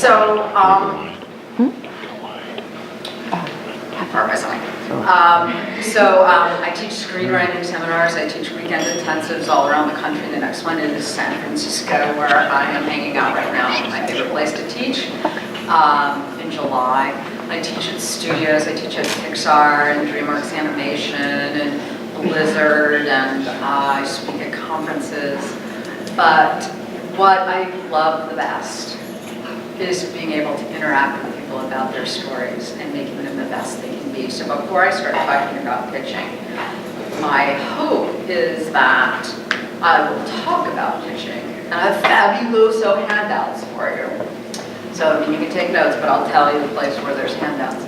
So, where was I? I teach screenwriting seminars. I teach weekend intensives all around the country. The next one is San Francisco, where I am hanging out right now. My favorite place to teach in July. I teach at studios. I teach at Pixar and DreamWorks Animation and Blizzard, and I speak at conferences. But what I love the best is being able to interact with people about their stories and making them the best they can be. So before I start talking about pitching, my hope is that I will talk about pitching. And I have fabuloso handouts for you. So you can take notes, but I'll tell you the place where there's handouts.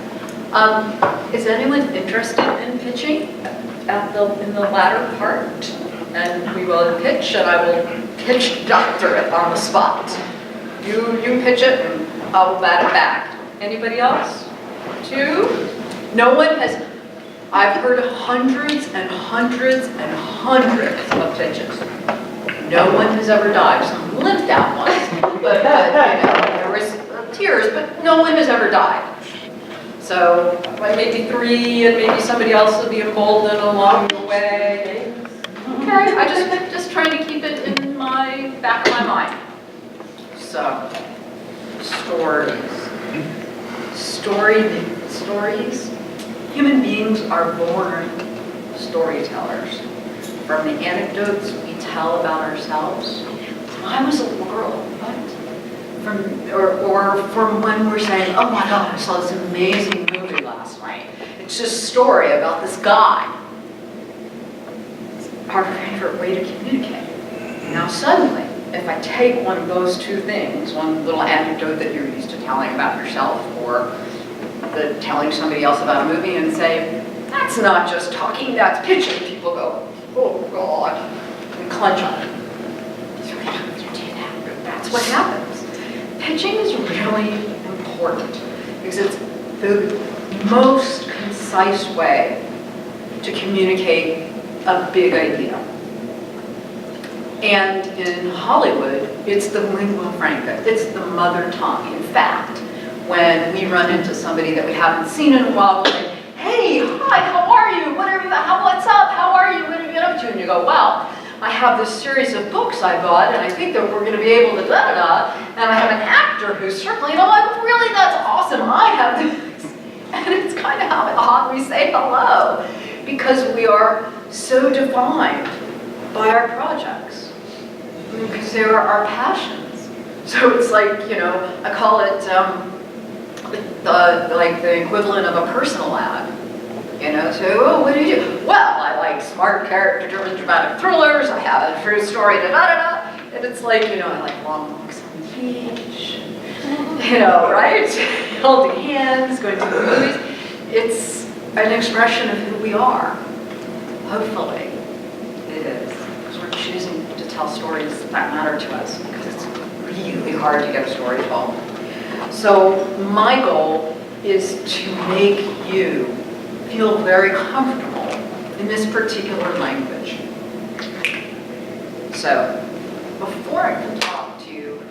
Is anyone interested in pitching in the latter part? And we will pitch, and I will pitch doctor it on the spot. You pitch it, and I will bat it back. Anybody else? Two? No one has. I've heard hundreds and hundreds and hundreds of pitches. No one has ever died. Some lived out once, but there was tears, but no one has ever died. So maybe three, and maybe somebody else will be emboldened along the way. Okay, I just trying to keep it in my back of my mind. So, stories. Human beings are born storytellers. From the anecdotes we tell about ourselves. When I was a little girl, or from when we're saying, oh my God, I saw this amazing movie last night. It's just a story about this guy. It's our favorite way to communicate. Now suddenly, if I take one of those two things, one little anecdote that you're used to telling about yourself, or telling somebody else about a movie, and say, that's not just talking, that's pitching, people go, oh God, and clench on it. So we have to do that. That's what happens. Pitching is really important because it's the most concise way to communicate a big idea. And in Hollywood, it's the lingua franca, it's the mother tongue. In fact, when we run into somebody that we haven't seen in a while, we'll say, hey, hi, how are you? What's up? How are you? What have you been up to? And you go, well, I have this series of books I bought, and I think that we're going to be able to da-da-da, and I have an actor who's circling, and I'm like, really, that's awesome, I have this. And it's kind of how we say hello, because we are so defined by our projects, because they are our passions. So it's like, I call it the equivalent of a personal ad. So, what do you do? Well, I like smart character-driven dramatic thrillers, I have a true story, da-da-da-da. And it's like, I like long walks on the beach, right? Holding hands, going to the movies. It's an expression of who we are. Hopefully, it is. Because we're choosing to tell stories that matter to us, because it's really hard to get a story told. So, my goal is to make you feel very comfortable in this particular language. So, before I can talk to you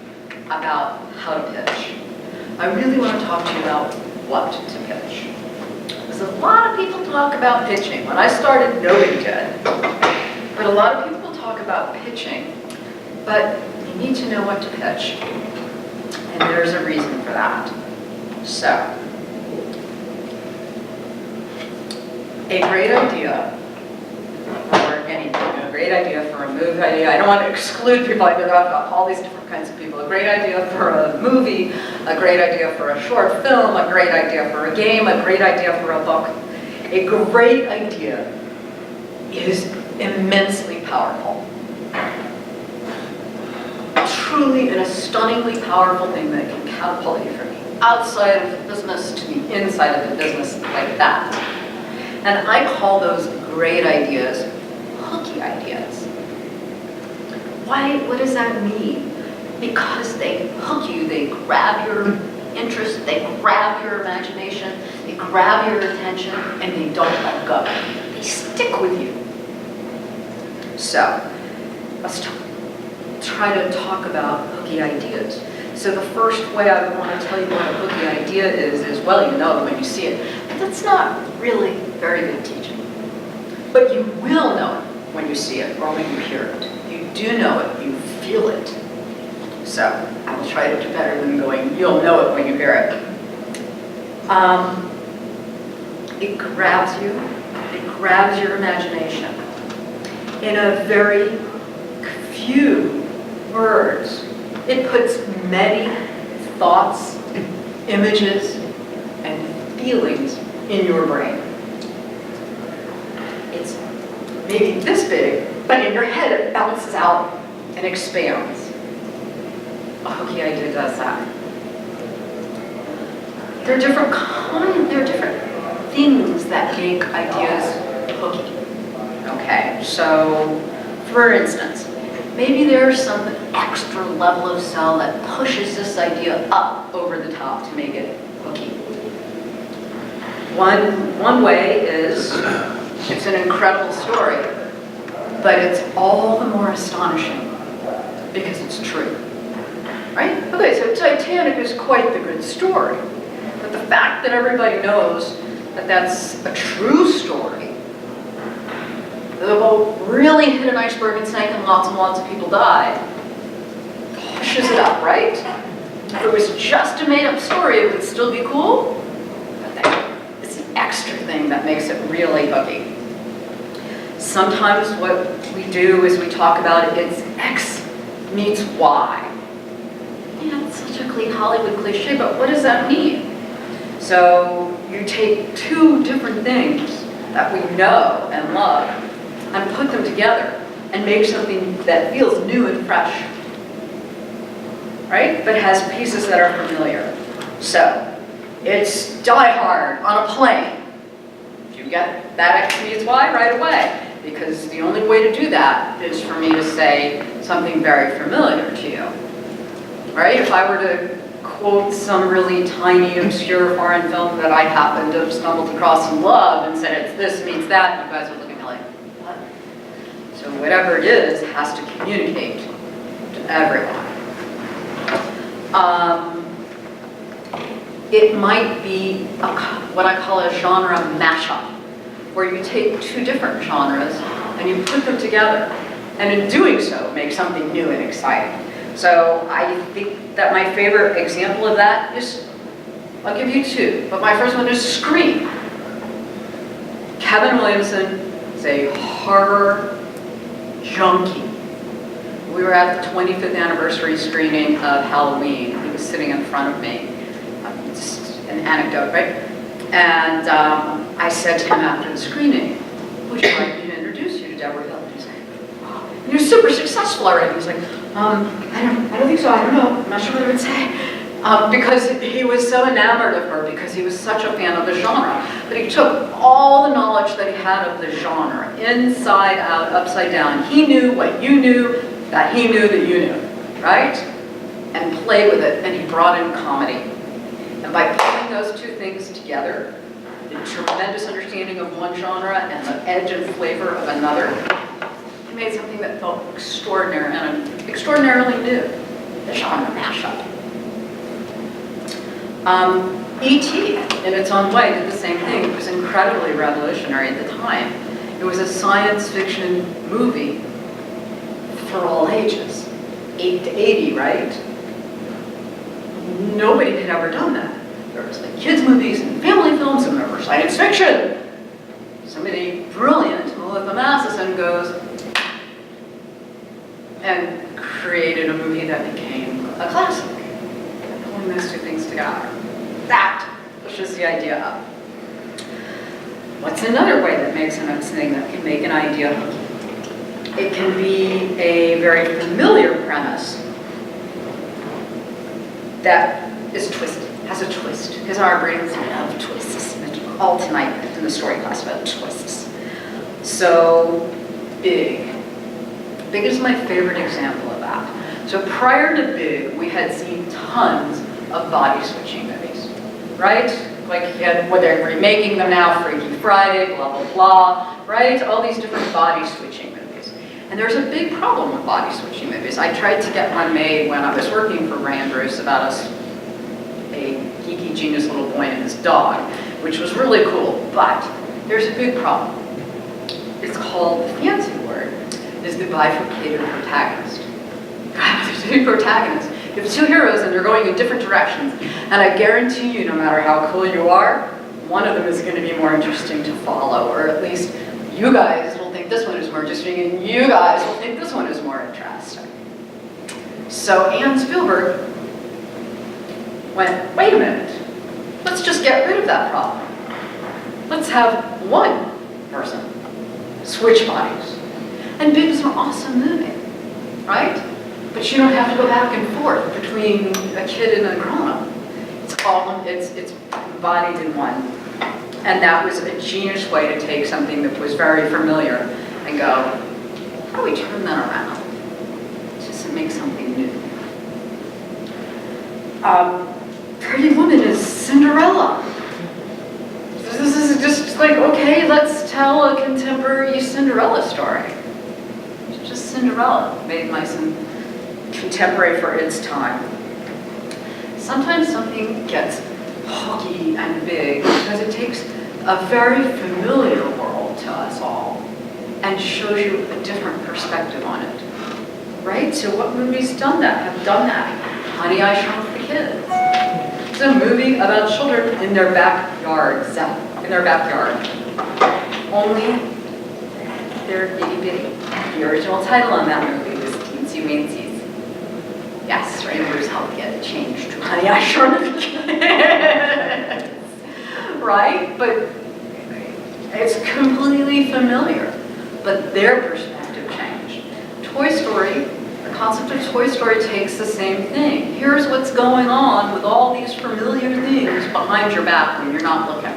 about how to pitch, I really want to talk to you about what to pitch. Because a lot of people talk about pitching. When I started, nobody did. But a lot of people talk about pitching, but you need to know what to pitch. And there's a reason for that. So, a great idea for anything, a great idea for a movie idea. I don't want to exclude people. I've got all these different kinds of people. A great idea for a movie, a great idea for a short film, a great idea for a game, a great idea for a book. A great idea is immensely powerful. Truly and a stunningly powerful thing that can catapult you from the outside of the business to the inside of the business like that. And I call those great ideas hooky ideas. Why? What does that mean? Because they hook you, they grab your interest, they grab your imagination, they grab your attention, and they don't let go. They stick with you. So, let's try to talk about hooky ideas. So the first way I would want to tell you what a hooky idea is, well, you know it when you see it. But that's not really very good teaching. But you will know it when you see it or when you hear it. You do know it, you feel it. So I will try to do better than going, you'll know it when you hear it. It grabs you, it grabs your imagination. In a very few words, it puts many thoughts, images, and feelings in your brain. It's maybe this big, but in your head it bounces out and expands. A hooky idea does that. There are different things that make ideas hooky. Okay, so for instance, maybe there's some extra level of cell that pushes this idea up over the top to make it hooky. One way is it's an incredible story, but it's all the more astonishing because it's true. Right? Okay, so Titanic is quite the good story. But the fact that everybody knows that that's a true story, the boat really hit an iceberg and sank and lots of people died, pushes it up, right? If it was just a made-up story, it would still be cool. But it's the extra thing that makes it really hooky. Sometimes what we do is we talk about it's X meets Y. Yeah, it's such a Hollywood cliche, but what does that mean? So you take two different things that we know and love and put them together and make something that feels new and fresh, right? But has pieces that are familiar. So it's Die Hard on a plane. You get that X meets Y right away, because the only way to do that is for me to say something very familiar to you. Right? If I were to quote some really tiny, obscure foreign film that I happened to have stumbled across and loved and said it's this meets that, you guys would look at me like, what? So whatever it is has to communicate to everyone. It might be what I call a genre mashup, where you take two different genres and you put them together, and in doing so, make something new and exciting. So I think that my favorite example of that is, I'll give you two, but my first one is Scream. Kevin Williamson is a horror junkie. We were at the 25th anniversary screening of Halloween. He was sitting in front of me. Just an anecdote, right? And I said to him after the screening, would you like me to introduce you to Deborah Hill? He's like, wow, you're super successful already. He's like, I don't think so, I don't know, I'm not sure what I would say. Because he was so enamored of her, because he was such a fan of the genre. But he took all the knowledge that he had of the genre, inside out, upside down. He knew what you knew, that he knew that you knew, right? And played with it, and he brought in comedy. And by putting those two things together, the tremendous understanding of one genre and the edge and flavor of another, he made something that felt extraordinary and extraordinarily new, the genre mashup. E.T., in its own way, did the same thing. It was incredibly revolutionary at the time. It was a science fiction movie for all ages, 8 to 80, right? Nobody had ever done that. There was like kids' movies and family films, and there was science fiction. Somebody brilliant, Melissa Matheson, goes and created a movie that became a classic. Pulling those two things together. That pushes the idea up. What's another way that makes a thing that can make an idea hooky? It can be a very familiar premise that is twisted, has a twist, because our brains love twists. All tonight in the story class about twists. So, Big. Big is my favorite example of that. So prior to Big, we had seen tons of body switching movies, right? Like you had, well, they're remaking them now, Freaky Friday, blah, blah, blah, right? All these different body switching movies. And there's a big problem with body switching movies. I tried to get one made when I was working for Ray and Bruce about a geeky genius little boy and his dog, which was really cool, but there's a big problem. It's called, the fancy word, is the bifurcated protagonist. There's two protagonists. You have two heroes and they're going in different directions. And I guarantee you, no matter how cool you are, one of them is going to be more interesting to follow, or at least you guys will think this one is more interesting, and you guys will think this one is more interesting. So Anne Spielberg went, wait a minute, let's just get rid of that problem. Let's have one person switch bodies. And Big is an awesome movie, right? But you don't have to go back and forth between a kid and a grown-up. It's embodied in one. And that was a genius way to take something that was very familiar and go, how do we turn that around? Just to make something new. Pretty Woman is Cinderella. This is just like, okay, let's tell a contemporary Cinderella story. It's just Cinderella, made nice and contemporary for its time. Sometimes something gets hooky and big because it takes a very familiar world to us all and shows you a different perspective on it. Right? So what movies have done that? Honey, I Shrunk the Kids. It's a movie about children in their backyards, Only they're itty bitty. The original title on that movie was Teensy Weensies. Yes, Ray and Bruce helped get it changed to Honey, I Shrunk the Kids. Right? But it's completely familiar. But their perspective changed. Toy Story, the concept of Toy Story takes the same thing. Here's what's going on with all these familiar things behind your back when you're not looking.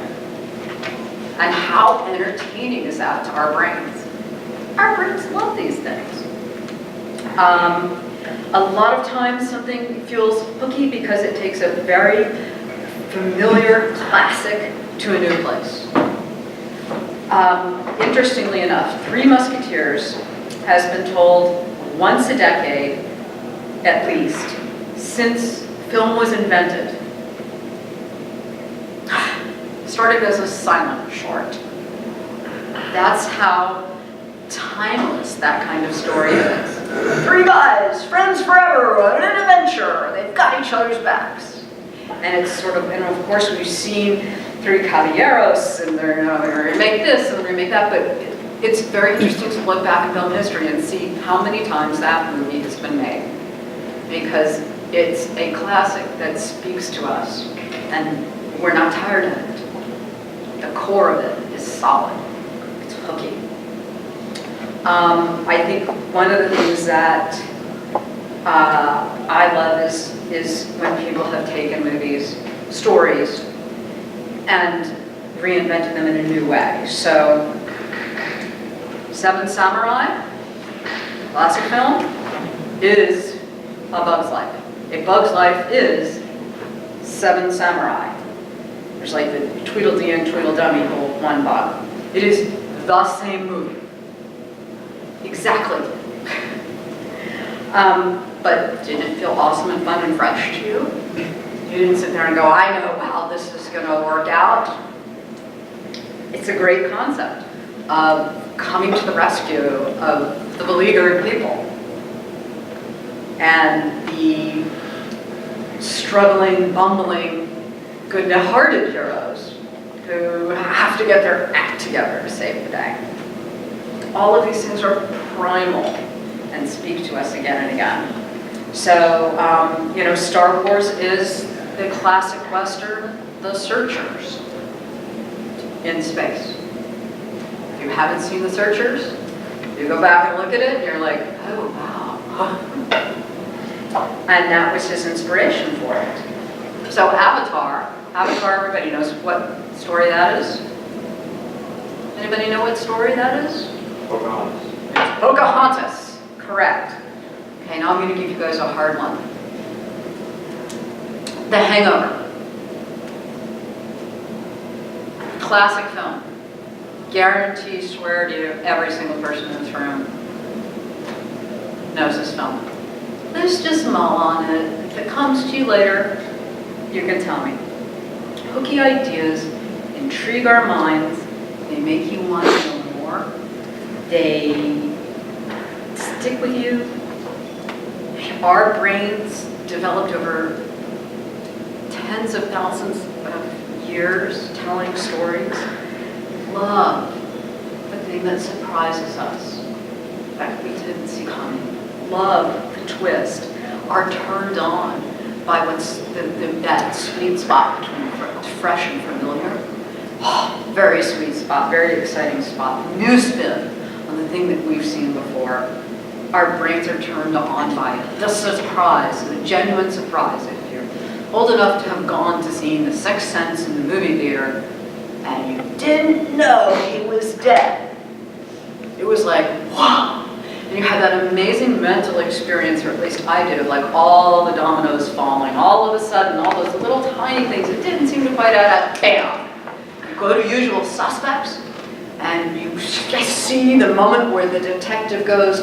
And how entertaining is that to our brains? Our brains love these things. A lot of times something feels hooky because it takes a very familiar classic to a new place. Interestingly enough, Three Musketeers has been told once a decade, at least, since film was invented. Started as a silent short. That's how timeless that kind of story is. Three guys, friends forever, on an adventure. They've got each other's backs. And it's sort of, and of course we've seen Three Caballeros, and they're going to remake this, and they're going to remake that, but it's very interesting to look back in film history and see how many times that movie has been made. Because it's a classic that speaks to us, and we're not tired of it. The core of it is solid. It's hooky. I think one of the things that I love is when people have taken movies, stories, and reinvented them in a new way. So, Seven Samurai, classic film, is A Bug's Life. A Bug's Life is Seven Samurai. There's like the Tweedledee and Tweedledummy whole one bug. It is the same movie. Exactly. But did it feel awesome and fun and fresh to you? You didn't sit there and go, I know how this is going to work out. It's a great concept of coming to the rescue of the beleaguered people and the struggling, bumbling, good-hearted heroes who have to get their act together to save the day. All of these things are primal and speak to us again and again. So, Star Wars is the classic Western, The Searchers, in space. If you haven't seen The Searchers, you go back and look at it, and you're like, oh, wow. And that was his inspiration for it. So Avatar, everybody knows what story that is? Anybody know what story that is? Pocahontas. Pocahontas, correct. Okay, now I'm going to give you guys a hard one. The Hangover. Classic film. Guarantee, swear to you, every single person in this room knows this film. Let's just mull on it. If it comes to you later, you can tell me. Hooky ideas intrigue our minds. They make you want to know more. They stick with you. Our brains developed over tens of thousands of years telling stories. Love the thing that surprises us, that we didn't see coming. Love the twist, are turned on by what's that sweet spot between fresh and familiar. Oh, very sweet spot, very exciting spot. New spin on the thing that we've seen before. Our brains are turned on by the surprise, the genuine surprise. If you're old enough to have gone to see The Sixth Sense in the movie theater and you didn't know he was dead, it was like, wow. And you had that amazing mental experience, or at least I did, of like all the dominoes falling. All of a sudden, all those little tiny things that didn't seem to quite add up, bam. You go to Usual Suspects, and you see the moment where the detective goes,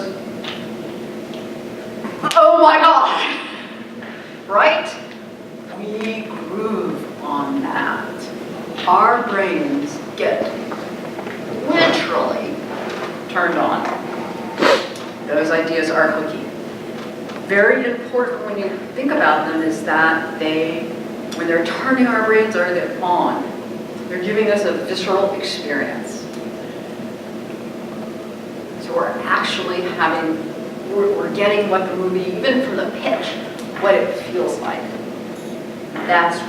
oh my God, right? We groove on that. Our brains get literally turned on. Those ideas are hooky. Very important when you think about them is that when they're turning our brains on, they're giving us a visceral experience. So we're actually we're getting what the movie, even from the pitch, what it feels like. That's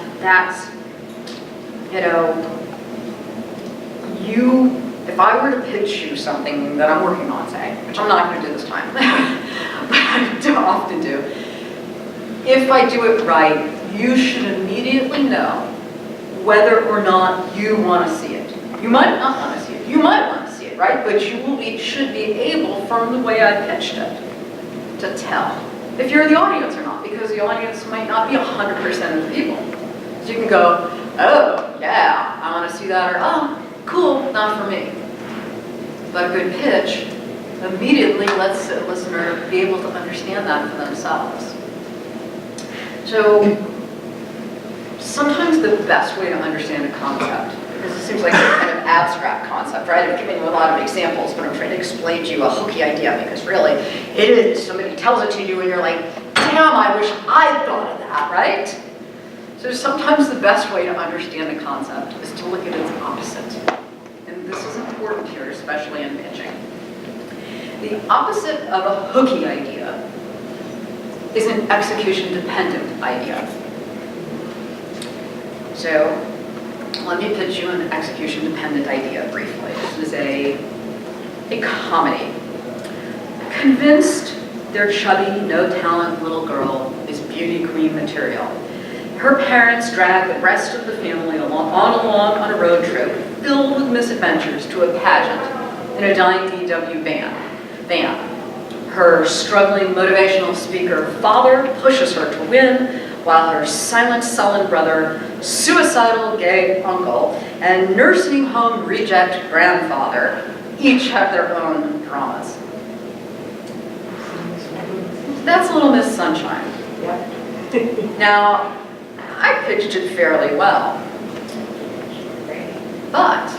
if I were to pitch you something that I'm working on, say, which I'm not going to do this time, but I do often do, if I do it right, you should immediately know whether or not you want to see it. You might not want to see it. You might want to see it, right? But you should be able, from the way I pitched it, to tell if you're the audience or not, because the audience might not be 100% of the people. So you can go, oh, yeah, I want to see that, or oh, cool, not for me. But a good pitch immediately lets the listener be able to understand that for themselves. So sometimes the best way to understand a concept, because it seems like a kind of abstract concept, right? I've given you a lot of examples, but I'm trying to explain to you a hooky idea, because really it is. Somebody tells it to you and you're like, damn, I wish I'd thought of that, right? So sometimes the best way to understand a concept is to look at its opposite. And this is important here, especially in pitching. The opposite of a hooky idea is an execution-dependent idea. So let me pitch you an execution-dependent idea briefly. This is a comedy. Convinced their chubby, no-talent little girl is beauty queen material. Her parents drag the rest of the family along on a road trip filled with misadventures to a pageant in a dying VW van. Her struggling motivational speaker father pushes her to win, while her silent, sullen brother, suicidal gay uncle, and nursing home reject grandfather each have their own dramas. That's Little Miss Sunshine. Now, I pitched it fairly well, but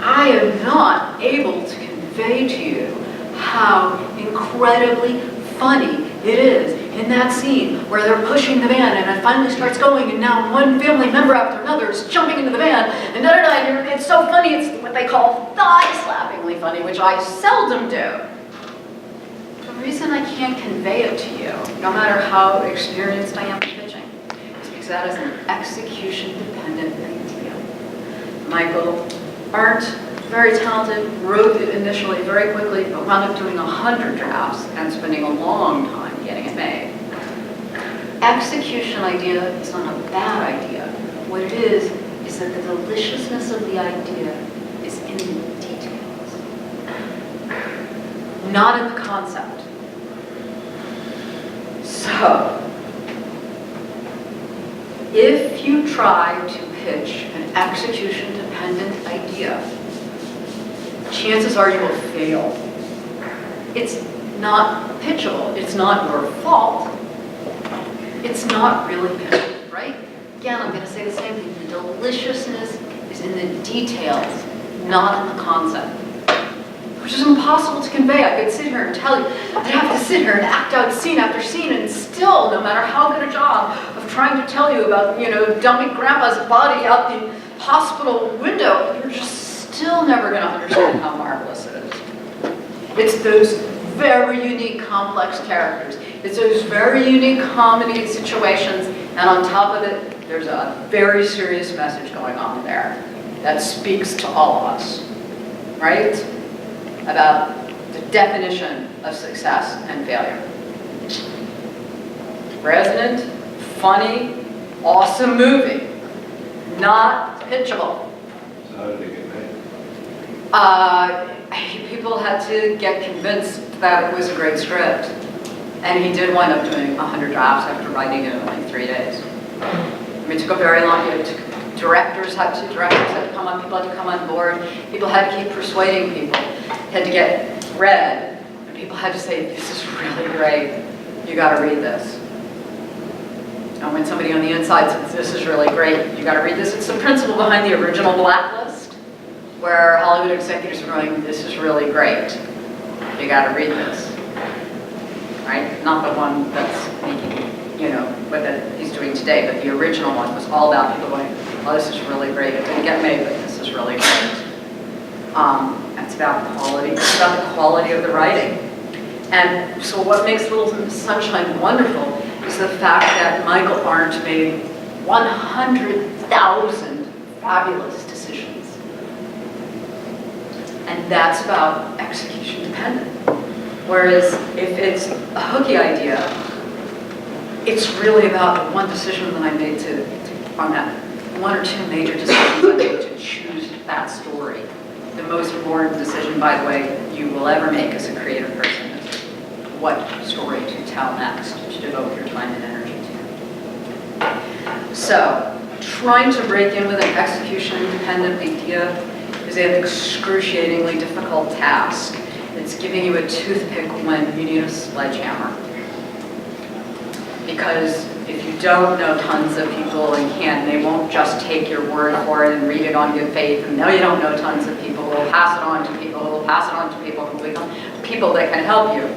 I am not able to convey to you how incredibly funny it is in that scene where they're pushing the van and it finally starts going, and now one family member after another is jumping into the van, and and it's so funny, it's what they call thigh-slappingly funny, which I seldom do. The reason I can't convey it to you, no matter how experienced I am in pitching, is because that is an execution-dependent idea. Michael Arndt, very talented, wrote it initially very quickly, but wound up doing 100 drafts and spending a long time getting it made. Execution idea is not a bad idea. What it is that the deliciousness of the idea is in the details, not in the concept. So, if you try to pitch an execution-dependent idea, chances are you will fail. It's not pitchable. It's not your fault. It's not really pitchable, right? Again, I'm going to say the same thing. The deliciousness is in the details, not in the concept, which is impossible to convey. I could sit here and tell you, I'd have to sit here and act out scene after scene, and still, no matter how good a job of trying to tell you about, dumping grandpa's body out the hospital window, you're just still never going to understand how marvelous it is. It's those very unique, complex characters. It's those very unique comedy situations, and on top of it, there's a very serious message going on there that speaks to all of us, right? About the definition of success and failure. Resonant, funny, awesome movie, not pitchable. So how did it get made? People had to get convinced that it was a great script. And he did wind up doing 100 drafts after writing it in like 3 days. I mean, it took a very long time. Directors had to come on, people had to come on board, people had to keep persuading people, had to get read, and people had to say, this is really great, you gotta read this. And when somebody on the inside says, this is really great, you gotta read this, it's the principle behind the original Blacklist, where Hollywood executives were going, this is really great, you gotta read this. Right? Not the one that's making, what he's doing today, but the original one was all about people going, oh, this is really great. It didn't get made, but this is really great. It's about quality. It's about the quality of the writing. And so what makes Little Miss Sunshine wonderful is the fact that Michael Arndt made 100,000 fabulous decisions. And that's about execution dependent. Whereas if it's a hooky idea, it's really about the one decision that I made on that, one or two major decisions I made to choose that story. The most important decision, by the way, you will ever make as a creative person is what story to tell next, to devote your time and energy to. So, trying to break in with an execution-independent idea is an excruciatingly difficult task. It's giving you a toothpick when you need a sledgehammer. Because if you don't know tons of people and they won't just take your word for it and read it on good faith, and know you don't know tons of people who will pass it on to people who will pass it on to people who will become people that can help you.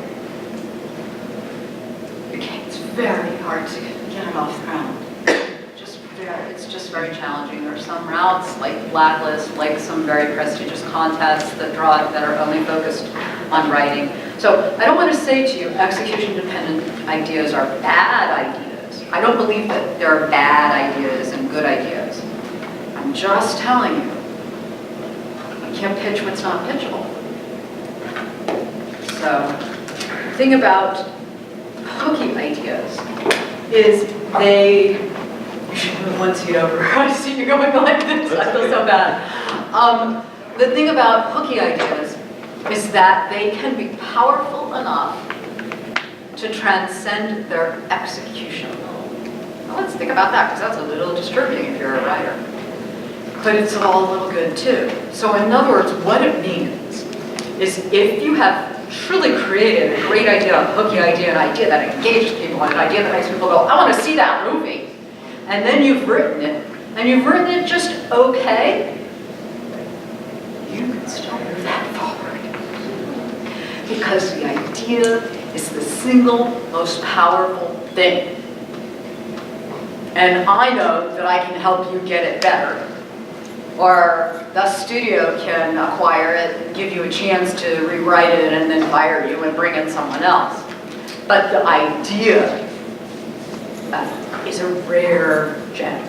It's very hard to get it off the ground. It's just very challenging. There are some routes, like Blacklist, like some very prestigious contests that are only focused on writing. So I don't want to say to you, execution-dependent ideas are bad ideas. I don't believe that there are bad ideas and good ideas. I'm just telling you, you can't pitch what's not pitchable. So the thing about hooky ideas is you should move one seat over. I see you going like this. I feel so bad. The thing about hooky ideas is that they can be powerful enough to transcend their execution. Now let's think about that, because that's a little disturbing if you're a writer. But it's all a little good too. So in other words, what it means is if you have truly created a great idea, a hooky idea, an idea that engages people, an idea that makes people go, I want to see that movie. And then you've written it, and you've written it just okay, you can still move that forward. Because the idea is the single most powerful thing. And I know that I can help you get it better. Or the studio can acquire it and give you a chance to rewrite it and then fire you and bring in someone else. But the idea is a rare gem.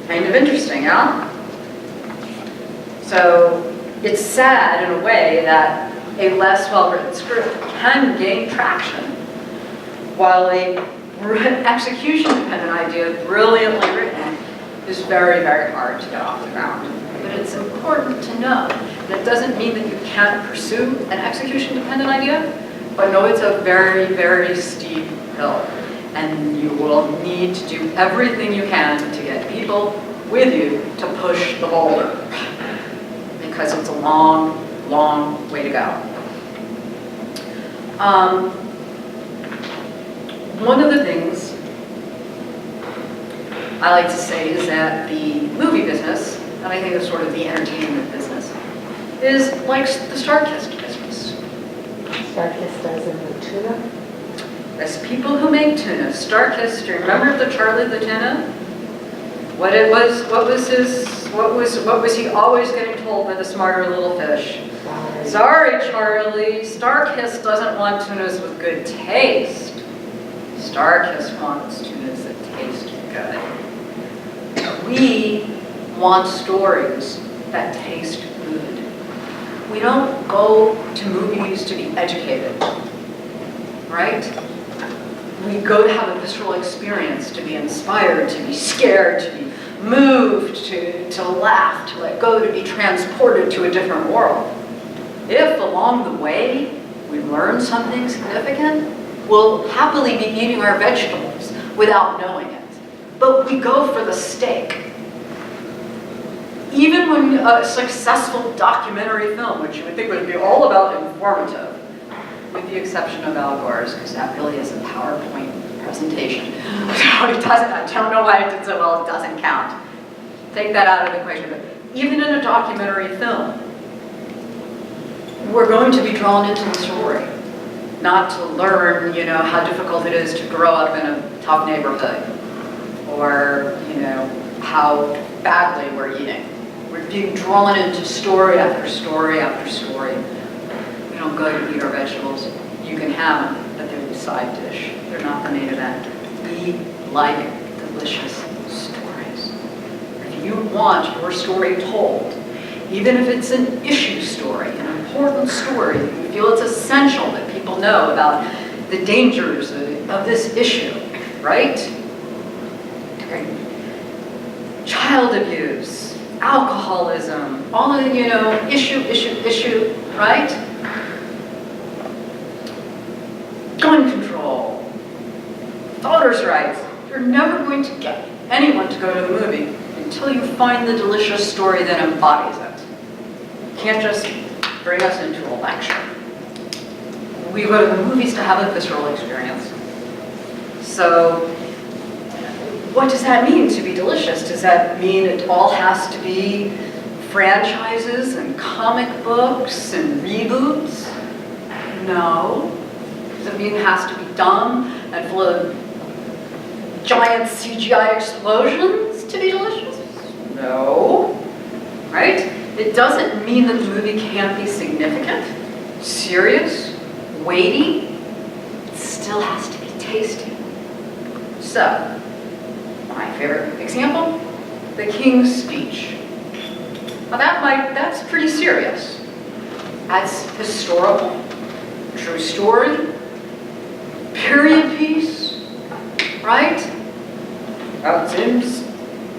Kind of interesting, huh? So it's sad in a way that a less well-written script can gain traction, while an execution-dependent idea, brilliantly written, is very, very hard to get off the ground. But it's important to know that doesn't mean that you can't pursue an execution-dependent idea, but know it's a very, very steep hill. And you will need to do everything you can to get people with you to push the boulder, because it's a long, long way to go. One of the things I like to say is that the movie business, and I think it's sort of the entertainment business, is like the Starkist business. Starkist does in the tuna? As people who make tuna. Starkist, do you remember the Charlie the tuna? What was he always getting told by the smarter little fish? Sorry, Charlie, Starkist doesn't want tunas with good taste. Starkist wants tunas that taste good. We want stories that taste good. We don't go to movies to be educated, right? We go to have a visceral experience, to be inspired, to be scared, to be moved, to laugh, to let go, to be transported to a different world. If along the way we learn something significant, we'll happily be eating our vegetables without knowing it. But we go for the steak. Even when a successful documentary film, which you would think would be all about informative, with the exception of Al Gore's, because that really is a PowerPoint presentation. So it doesn't, I don't know why it did so well, it doesn't count. Take that out of the equation. But even in a documentary film, we're going to be drawn into the story, not to learn, how difficult it is to grow up in a tough neighborhood, or, how badly we're eating. We're being drawn into story after story after story. We don't go to eat our vegetables. You can have them, but they're the side dish. They're not the main event. We like delicious stories. If you want your story told, even if it's an issue story, an important story, you feel it's essential that people know about the dangers of this issue, right? Child abuse, alcoholism, all of the, issue, right? Gun control, voters' rights. You're never going to get anyone to go to the movie until you find the delicious story that embodies it. You can't just bring us into a lecture. We go to the movies to have a visceral experience. So, what does that mean to be delicious? Does that mean it all has to be franchises and comic books and reboots? No. Does it mean it has to be dumb and full of giant CGI explosions to be delicious? No. Right? It doesn't mean that the movie can't be significant, serious, weighty. It still has to be tasty. So, my favorite example, the King's Speech. Now that's pretty serious. That's historical, true story, period piece, right? That seems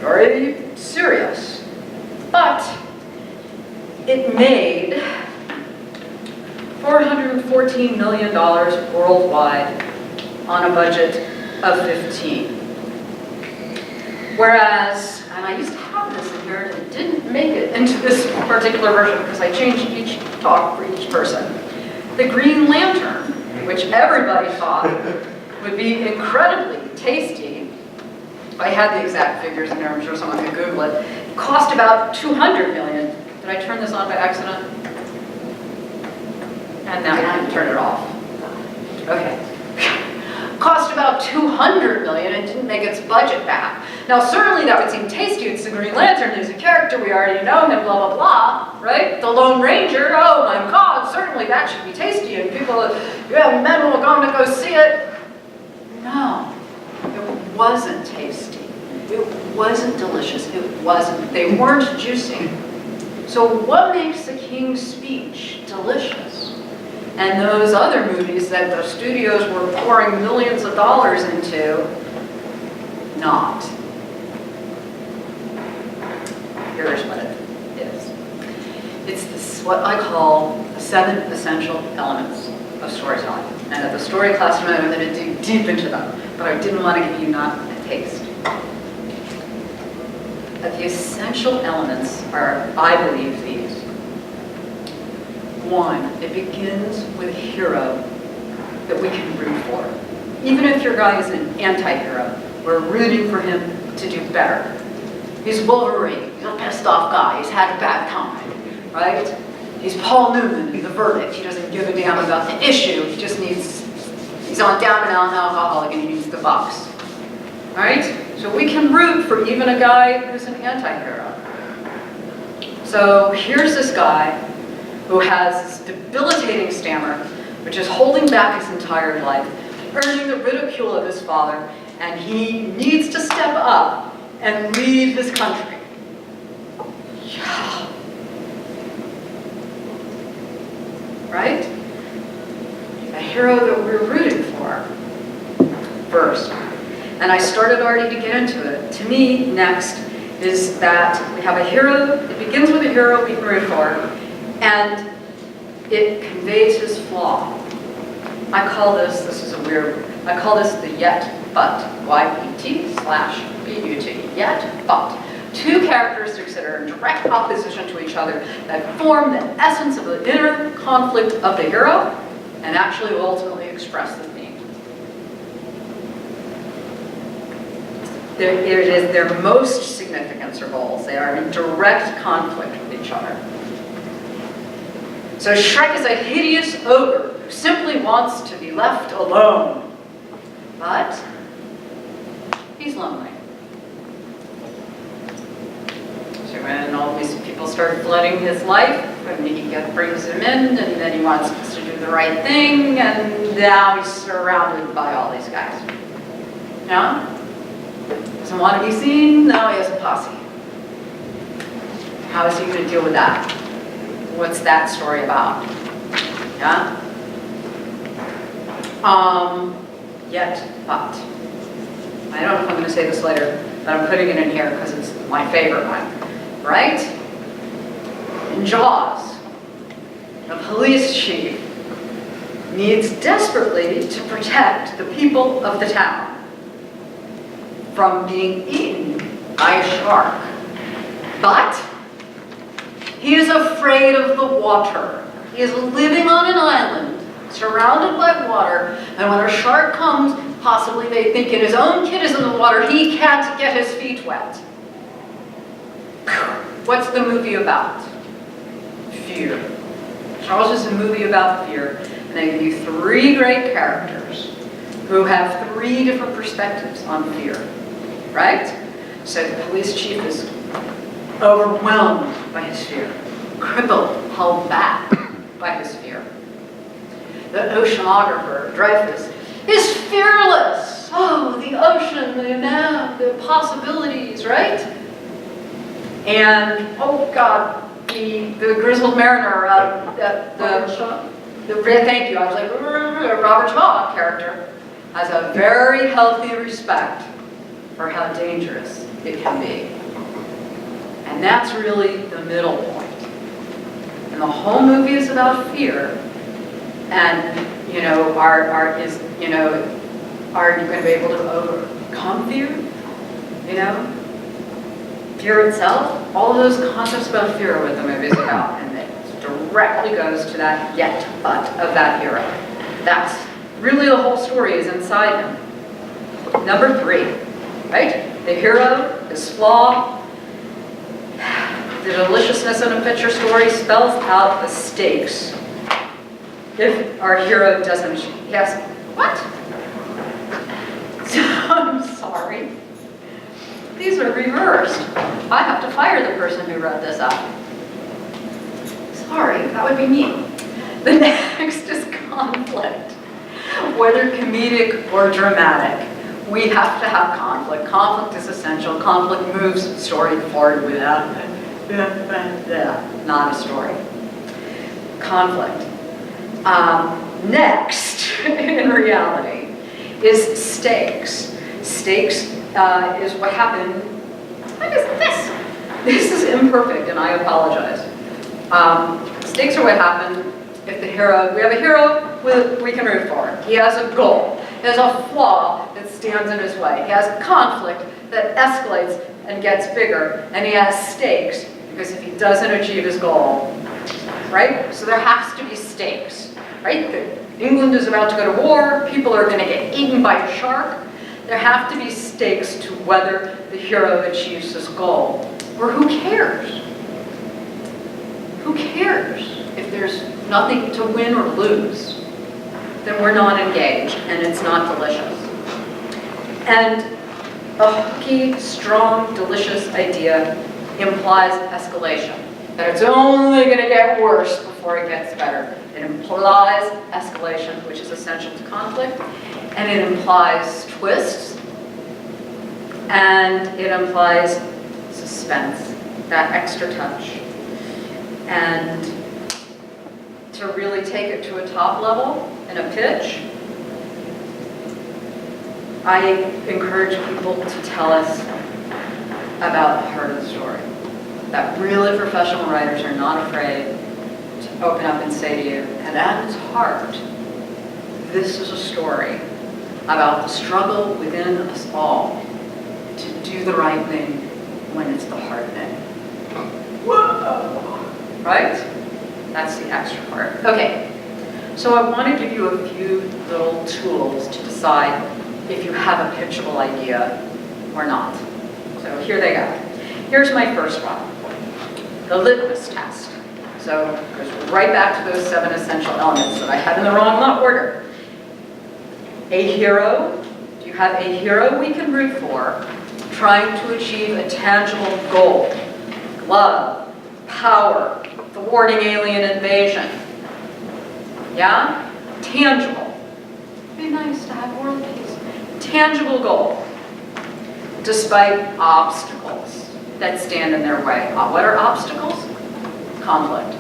very serious. But it made $414 million worldwide on a budget of 15. Whereas, and I used to have this in here, and it didn't make it into this particular version because I changed each talk for each person. The Green Lantern, which everybody thought would be incredibly tasty. I had the exact figures in there, I'm sure someone could Google it. It cost about $200 million. Did I turn this on by accident? And now I didn't turn it off. Okay. Cost about $200 million and didn't make its budget back. Now certainly that would seem tasty. It's the Green Lantern, he's a character, we already know him, blah, blah, blah, right? The Lone Ranger, oh my God, certainly that should be tasty and people, men will go to go see it. No, it wasn't tasty. It wasn't delicious, they weren't juicy. So what makes the King's Speech delicious? And those other movies that the studios were pouring millions of dollars into, not. Here's what it is. It's this, what I call the 7 essential elements of storytelling. And at the story class tonight, I'm going to dig deep into them, but I didn't want to give you not a taste. But the essential elements are, I believe, these. 1, it begins with a hero that we can root for. Even if your guy is an anti-hero, we're rooting for him to do better. He's Wolverine, he's a pissed off guy, he's had a bad time, right? He's Paul Newman in The Verdict, he doesn't give a damn about the issue, he's on down and out alcoholic and he needs the bucks. All right? So we can root for even a guy who's an anti-hero. So here's this guy who has this debilitating stammer, which is holding back his entire life, earning the ridicule of his father, and he needs to step up and lead his country. Yeah. Right? A hero that we're rooting for first. And I started already to get into it. To me, next is that we have a hero, it begins with a hero we can root for, and it conveys his flaw. I call this is a weird, I call this the yet but, YET/BUT, yet but. Two characteristics that are in direct opposition to each other that form the essence of the inner conflict of the hero and actually will ultimately express the theme. It is their most significance or goals. They are in direct conflict with each other. So Shrek is a hideous ogre who simply wants to be left alone. But he's lonely. So when all these people start flooding his life, and he brings him in, and then he wants to do the right thing, and now he's surrounded by all these guys. Yeah? Doesn't want to be seen, now he has a posse. How is he going to deal with that? What's that story about? Yeah? Yet, but. I don't know if I'm going to say this later, but I'm putting it in here because it's my favorite one. Right? In Jaws, a police chief needs desperately to protect the people of the town from being eaten by a shark. But he is afraid of the water. He is living on an island, surrounded by water, and when a shark comes, possibly they think his own kid is in the water, he can't get his feet wet. What's the movie about? Fear. Jaws is a movie about fear, and they give you three great characters who have three different perspectives on fear. Right? So the police chief is overwhelmed by his fear, crippled, held back by his fear. The oceanographer, Dreyfus, is fearless. Oh, the ocean, the possibilities, right? And, oh God, the grizzled mariner, thank you, I was like, Robert Shaw character, has a very healthy respect for how dangerous it can be. And that's really the middle point. And the whole movie is about fear. And, are you going to be able to overcome fear? Fear itself, all of those concepts about fear are what the movie is about. And it directly goes to that yet but of that hero. That's really the whole story is inside him. Number 3. Right? The hero, his flaw, the deliciousness in a picture story spells out the stakes. If our hero doesn't, yes, what? I'm sorry. These are reversed. I have to fire the person who wrote this up. Sorry, that would be me. The next is conflict. Whether comedic or dramatic, we have to have conflict. Conflict is essential. Conflict moves story forward without not a story. Conflict. Next, in reality, is stakes. Stakes is what happened. What is this? This is imperfect, and I apologize. Stakes are what happened if we have a hero we can root for. He has a goal. He has a flaw that stands in his way. He has conflict that escalates and gets bigger. And he has stakes, because if he doesn't achieve his goal, right? So there has to be stakes, right? England is about to go to war, people are going to get eaten by a shark. There have to be stakes to whether the hero achieves this goal. Or who cares? Who cares if there's nothing to win or lose? Then we're not engaged, and it's not delicious. And a hooky, strong, delicious idea implies escalation. That it's only going to get worse before it gets better. It implies escalation, which is essential to conflict, and it implies twists, and it implies suspense, that extra touch. And to really take it to a top level in a pitch, I encourage people to tell us about the heart of the story. That really professional writers are not afraid to open up and say to you, and at its heart, this is a story about the struggle within us all to do the right thing when it's the hard thing. Whoa! Right? That's the extra part. Okay, so I want to give you a few little tools to decide if you have a pitchable idea or not. So here they go. Here's my first one, the litmus test. So it goes right back to those 7 essential elements that I had in the wrong order. A hero, do you have a hero we can root for trying to achieve a tangible goal? Love, power, thwarting alien invasion. Yeah? Tangible. It'd be nice to have world peace. Tangible goal, despite obstacles that stand in their way. What are obstacles? Conflict.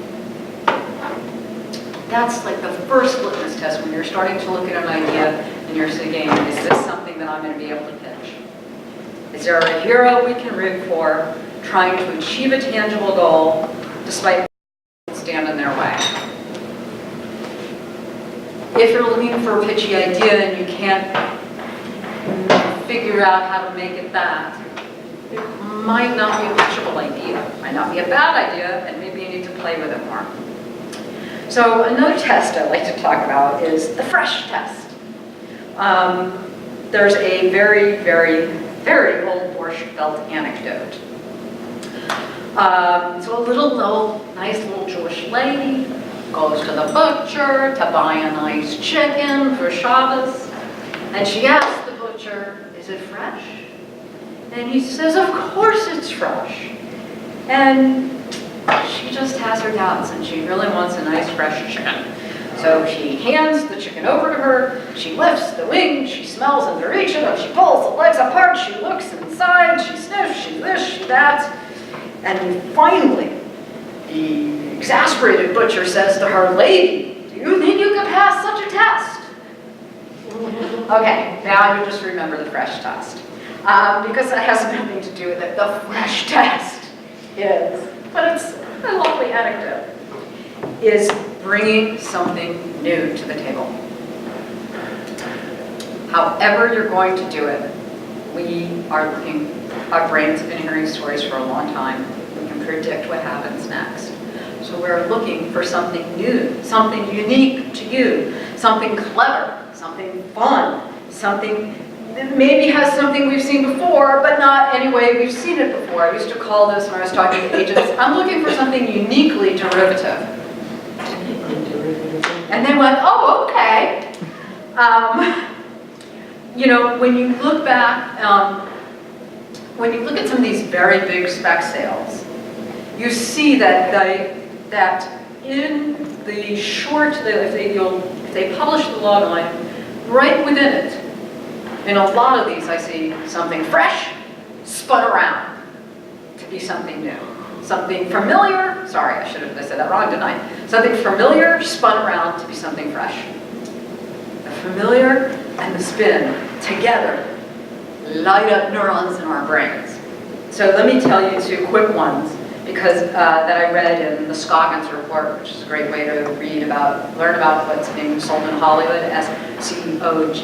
That's like the first litmus test when you're starting to look at an idea and you're thinking, is this something that I'm going to be able to pitch? Is there a hero we can root for trying to achieve a tangible goal despite stand in their way? If you're looking for a pitchy idea and you can't figure out how to make it that, it might not be a pitchable idea. It might not be a bad idea, and maybe you need to play with it more. So another test I like to talk about is the fresh test. There's a very, very, very old Borscht Belt anecdote. So a little, nice little Jewish lady goes to the butcher to buy a nice chicken for Shabbos, and she asks the butcher, "Is it fresh?" And he says, "Of course it's fresh." And she just has her doubts, and she really wants a nice fresh chicken. So she hands the chicken over to her, she lifts the wing, she smells under each of them, she pulls the legs apart, she looks inside, she sniffs, she this, she that. And finally, the exasperated butcher says to her, "Lady, do you think you could pass such a test?" Okay, now you just remember the fresh test. Because it has nothing to do with it. The fresh test is, but it's a lovely anecdote, is bringing something new to the table. However you're going to do it, our brains have been hearing stories for a long time. We can predict what happens next. So we're looking for something new, something unique to you, something clever, something fun, something that maybe has something we've seen before, but not anyway we've seen it before. I used to call this, when I was talking to agents, I'm looking for something uniquely derivative. And they went, "Oh, okay." You know, when you look back, when you look at some of these very big spec sales, you see that in the short, if they publish the log line, right within it, in a lot of these I see something fresh spun around to be something new. Something familiar, sorry, I said that wrong, didn't I? Something familiar spun around to be something fresh. The familiar and the spin together light up neurons in our brains. So let me tell you 2 quick ones, because that I read in the Scoggins report, which is a great way to learn about what's being sold in Hollywood, SCOGGINS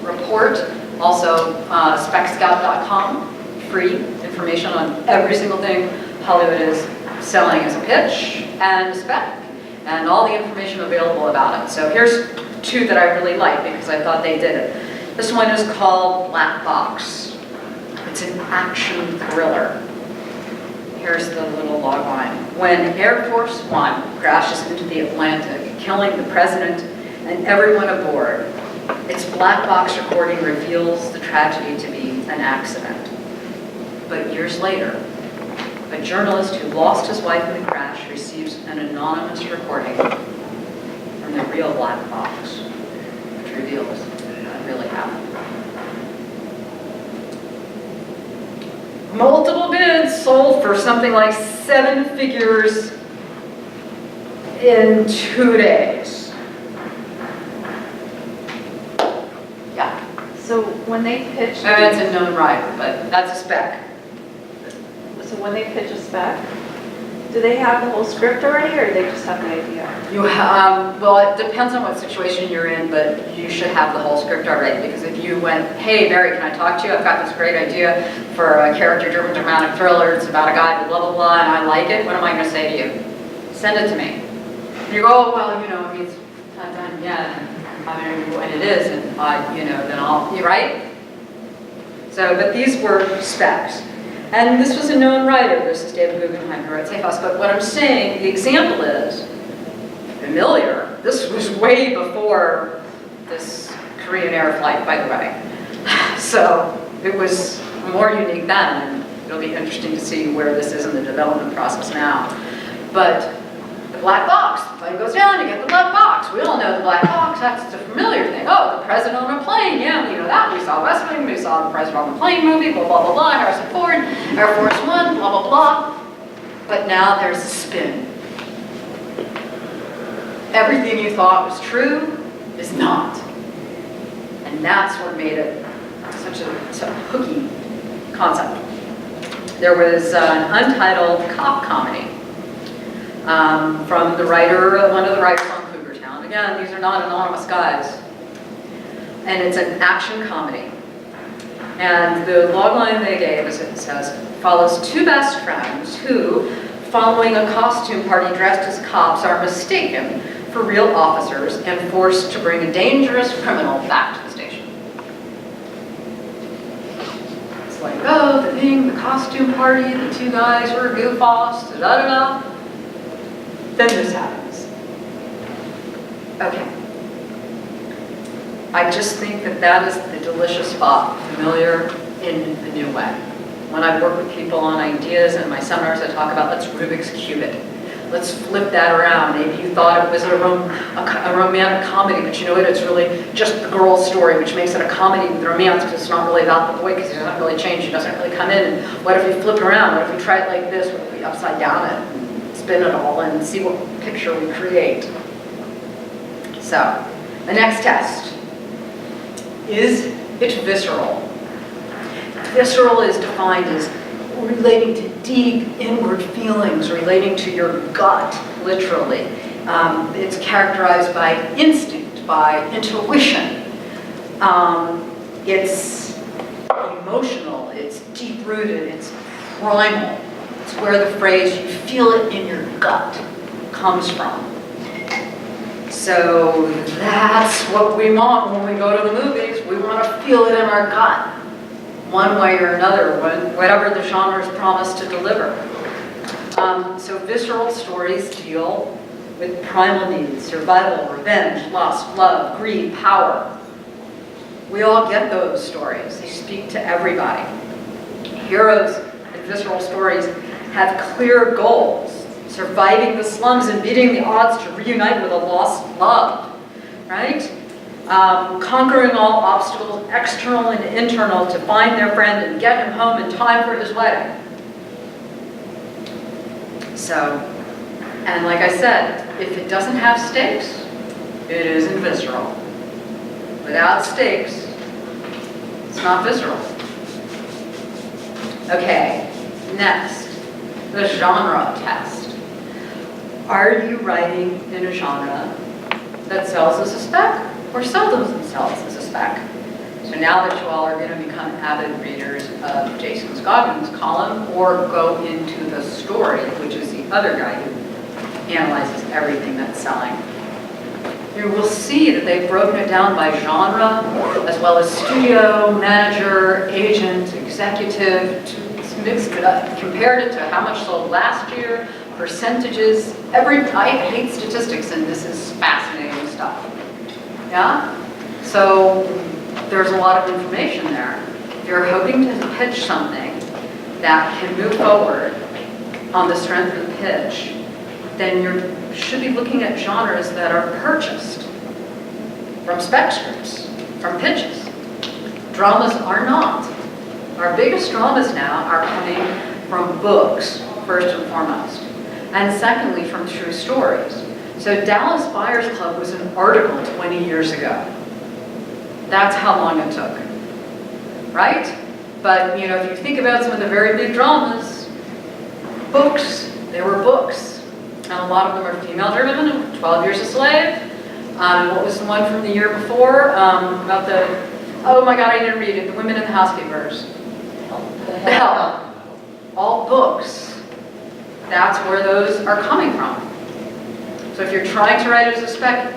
report. Also, specscout.com, free information on every single thing Hollywood is selling as a pitch and a spec. and all the information available about it. So here's two that I really like because I thought they did it. This one is called Black Box. It's an action thriller. Here's the little log line. When Air Force One crashes into the Atlantic, killing the president and everyone aboard, its black box recording reveals the tragedy to be an accident. But years later, a journalist who lost his wife in the crash receives an anonymous recording from the real black box, which reveals what really happened. Multiple bids sold for something like 7 figures in 2 days. Yeah. So when they pitch, It's a known writer, but that's a spec. so when they pitch a spec, do they have the whole script already, or do they just have the idea? You have, well, it depends on what situation you're in, but you should have the whole script already, because if you went, hey, Barry, can I talk to you? I've got this great idea for a character-driven dramatic thriller. It's about a guy, blah, blah, blah, and I like it. What am I going to say to you? Send it to me. And you go, oh, well, you know, it's not done yet, and I mean, when it is, and you know, then I'll, you right? So, but these were specs. And this was a known writer. This is David Guggenheim, who wrote Safe House. But what I'm saying, the example is familiar. This was way before this Korean Air flight, by the way. So it was more unique then, and it'll be interesting to see where this is in the development process now. But the black box, the plane goes down, you get the black box. We all know the black box, that's a familiar thing. Oh, the president on a plane, yeah, you know that. We saw West Wing, we saw the president on the plane movie, blah, blah, blah, blah, Harrison Ford, Air Force One, blah, blah, blah. But now there's a spin. Everything you thought was true is not. And that's what made it such a hooky concept. There was an untitled cop comedy from the writer, one of the writers on Cougar Town. Again, these are not anonymous guys. And it's an action comedy. And the logline they gave, as it says, follows 2 best friends who, following a costume party dressed as cops, are mistaken for real officers and forced to bring a dangerous criminal back to the station. It's like, oh, the thing, the costume party, the 2 guys were goof-offs, da-da-da-da. Then this happens. Okay. I just think that that is the delicious spot, familiar in a new way. When I work with people on ideas in my seminars, I talk about let's Rubik's Cube it. Let's flip that around. Maybe you thought it was a romantic comedy, but you know what? It's really just the girl's story, which makes it a comedy with romance because it's not really about the boy because he doesn't really change. He doesn't really come in. And what if we flip it around? What if we try it like this? What if we upside down it and spin it all and see what picture we create? So, the next test. Is it visceral? Visceral is defined as relating to deep inward feelings, relating to your gut, literally. It's characterized by instinct, by intuition. It's emotional, it's deep-rooted, it's primal. It's where the phrase, you feel it in your gut, comes from. So that's what we want when we go to the movies. We want to feel it in our gut, one way or another, whatever the genres promise to deliver. So visceral stories deal with primal needs, survival, revenge, lust, love, greed, power. We all get those stories. They speak to everybody. Heroes in visceral stories have clear goals. Surviving the slums and beating the odds to reunite with a lost love, right? Conquering all obstacles, external and internal, to find their friend and get him home in time for his wedding. So, and like I said, if it doesn't have stakes, it isn't visceral. Without stakes, it's not visceral. Okay, next, the genre test. Are you writing in a genre that sells as a spec or seldom sells as a spec? So now that you all are going to become avid readers of Jason Scoggins' column or go into the story, which is the other guy who analyzes everything that's selling. You will see that they've broken it down by genre, as well as studio, manager, agent, executive, mixed it up, compared it to how much sold last year, percentages, I hate statistics, and this is fascinating stuff. Yeah? So there's a lot of information there. If you're hoping to pitch something that can move forward on the strength of the pitch, then you should be looking at genres that are purchased from spec scripts, from pitches. Dramas are not. Our biggest dramas now are coming from books, first and foremost, and secondly, from true stories. So Dallas Buyers Club was an article 20 years ago. That's how long it took, right? But, you know, if you think about some of the very big dramas, books, they were books. And a lot of them are female-driven, 12 Years a Slave. What was the one from the year before? About the, oh my God, I didn't read it, The Women and the Housekeepers. The Help. All books. That's where those are coming from. So if you're trying to write it as a spec,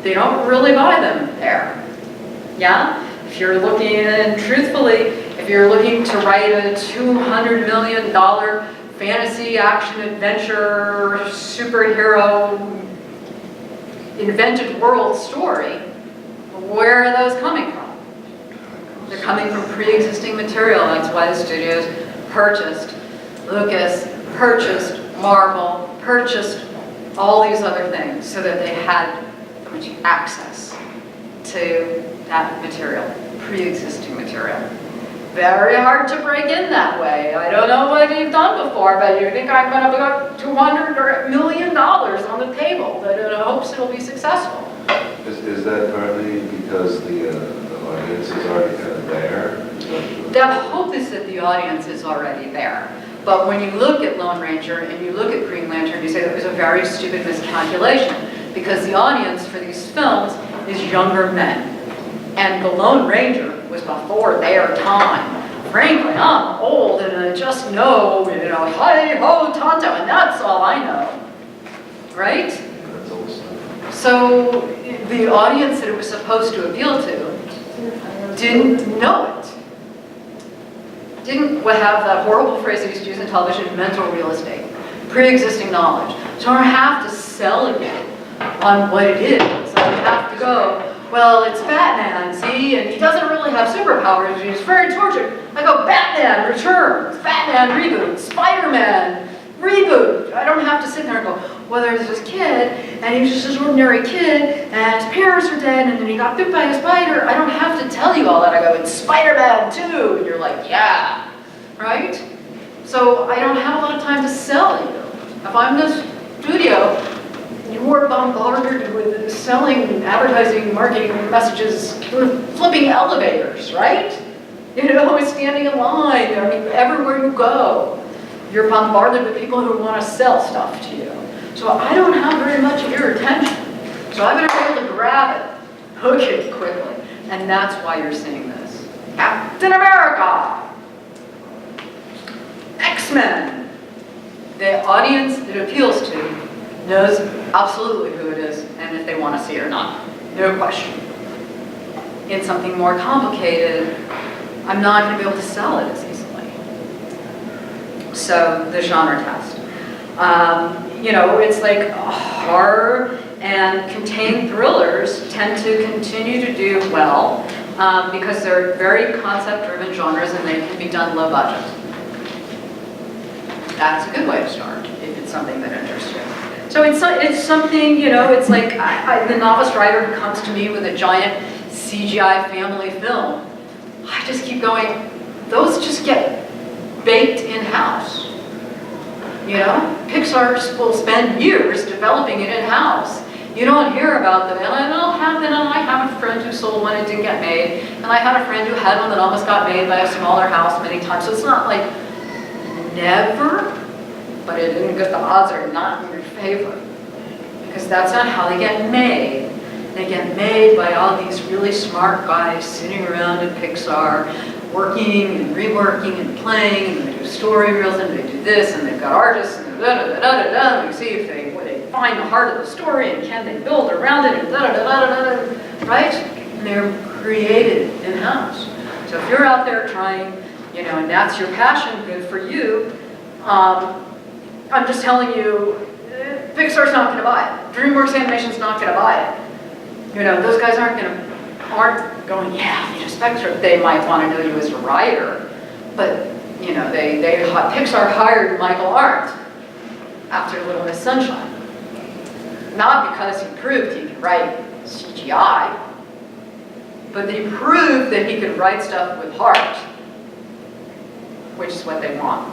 they don't really buy them there. Yeah? If you're looking, and truthfully, if you're looking to write a $200 million fantasy, action, adventure, superhero, invented world story, where are those coming from? They're coming from pre-existing material. That's why the studios purchased Lucas, purchased Marvel, purchased all these other things so that they had access to that material, pre-existing material. Very hard to break in that way. I don't know what you've done before, but you think I'm going to put $200 million on the table that in hopes it'll be successful. Is that partly because the audience is already kind of there? The hope is that the audience is already there. But when you look at Lone Ranger and you look at Green Lantern, you say that was a very stupid miscalculation because the audience for these films is younger men. And the Lone Ranger was before their time. Frankly, I'm old and I just know, hi-ho, Tonto, and that's all I know. Right? That's old stuff. So the audience that it was supposed to appeal to didn't know it. Didn't have that horrible phrase they used to use in television, mental real estate, pre-existing knowledge. So I have to sell you on what it is. So I have to go, well, it's Batman, see, and he doesn't really have superpowers, he's very tortured. I go, Batman Returns, Batman reboot, Spider-Man reboot. I don't have to sit there and go, well, there's this kid, and he was just this ordinary kid, and his parents are dead, and then he got bit by a spider. I don't have to tell you all that. I go, it's Spider-Man 2, and you're like, yeah, right? So I don't have a lot of time to sell you. If I'm the studio, you're bombarded with selling, advertising, marketing messages, flipping elevators, right? Standing in line. I mean, everywhere you go, you're bombarded with people who want to sell stuff to you. So I don't have very much of your attention. So I'm going to be able to grab it, hook it quickly. And that's why you're seeing this. Captain America! X-Men! The audience it appeals to knows absolutely who it is and if they want to see it or not. No question. In something more complicated, I'm not going to be able to sell it as easily. So the genre test. It's like horror and contained thrillers tend to continue to do well because they're very concept-driven genres and they can be done low budget. That's a good way to start if it's something that interests you. So it's something, it's like the novice writer who comes to me with a giant CGI family film. I just keep going, those just get baked in-house. Pixar will spend years developing it in-house. You don't hear about them, and it'll happen, and I have a friend who sold one, it didn't get made, and I had a friend who had one that almost got made by a smaller house many times, so it's not like never, but it didn't get the odds are not in your favor, because that's not how they get made. They get made by all these really smart guys sitting around at Pixar, working and reworking and playing, and they do story reels, and they do this, and they've got artists, and da-da-da-da-da-da, and we see if they find the heart of the story and can they build around it and da-da-da-da-da-da, right? And they're created in-house. So if you're out there trying, you know, and that's your passion, good for you. I'm just telling you, Pixar's not going to buy it. DreamWorks Animation's not going to buy it. You know, those guys aren't going, yeah, need a spectrum. They might want to know you as a writer, but you know, Pixar hired Michael Arndt after Little Miss Sunshine. Not because he proved he could write CGI, but he proved that he could write stuff with heart, which is what they want.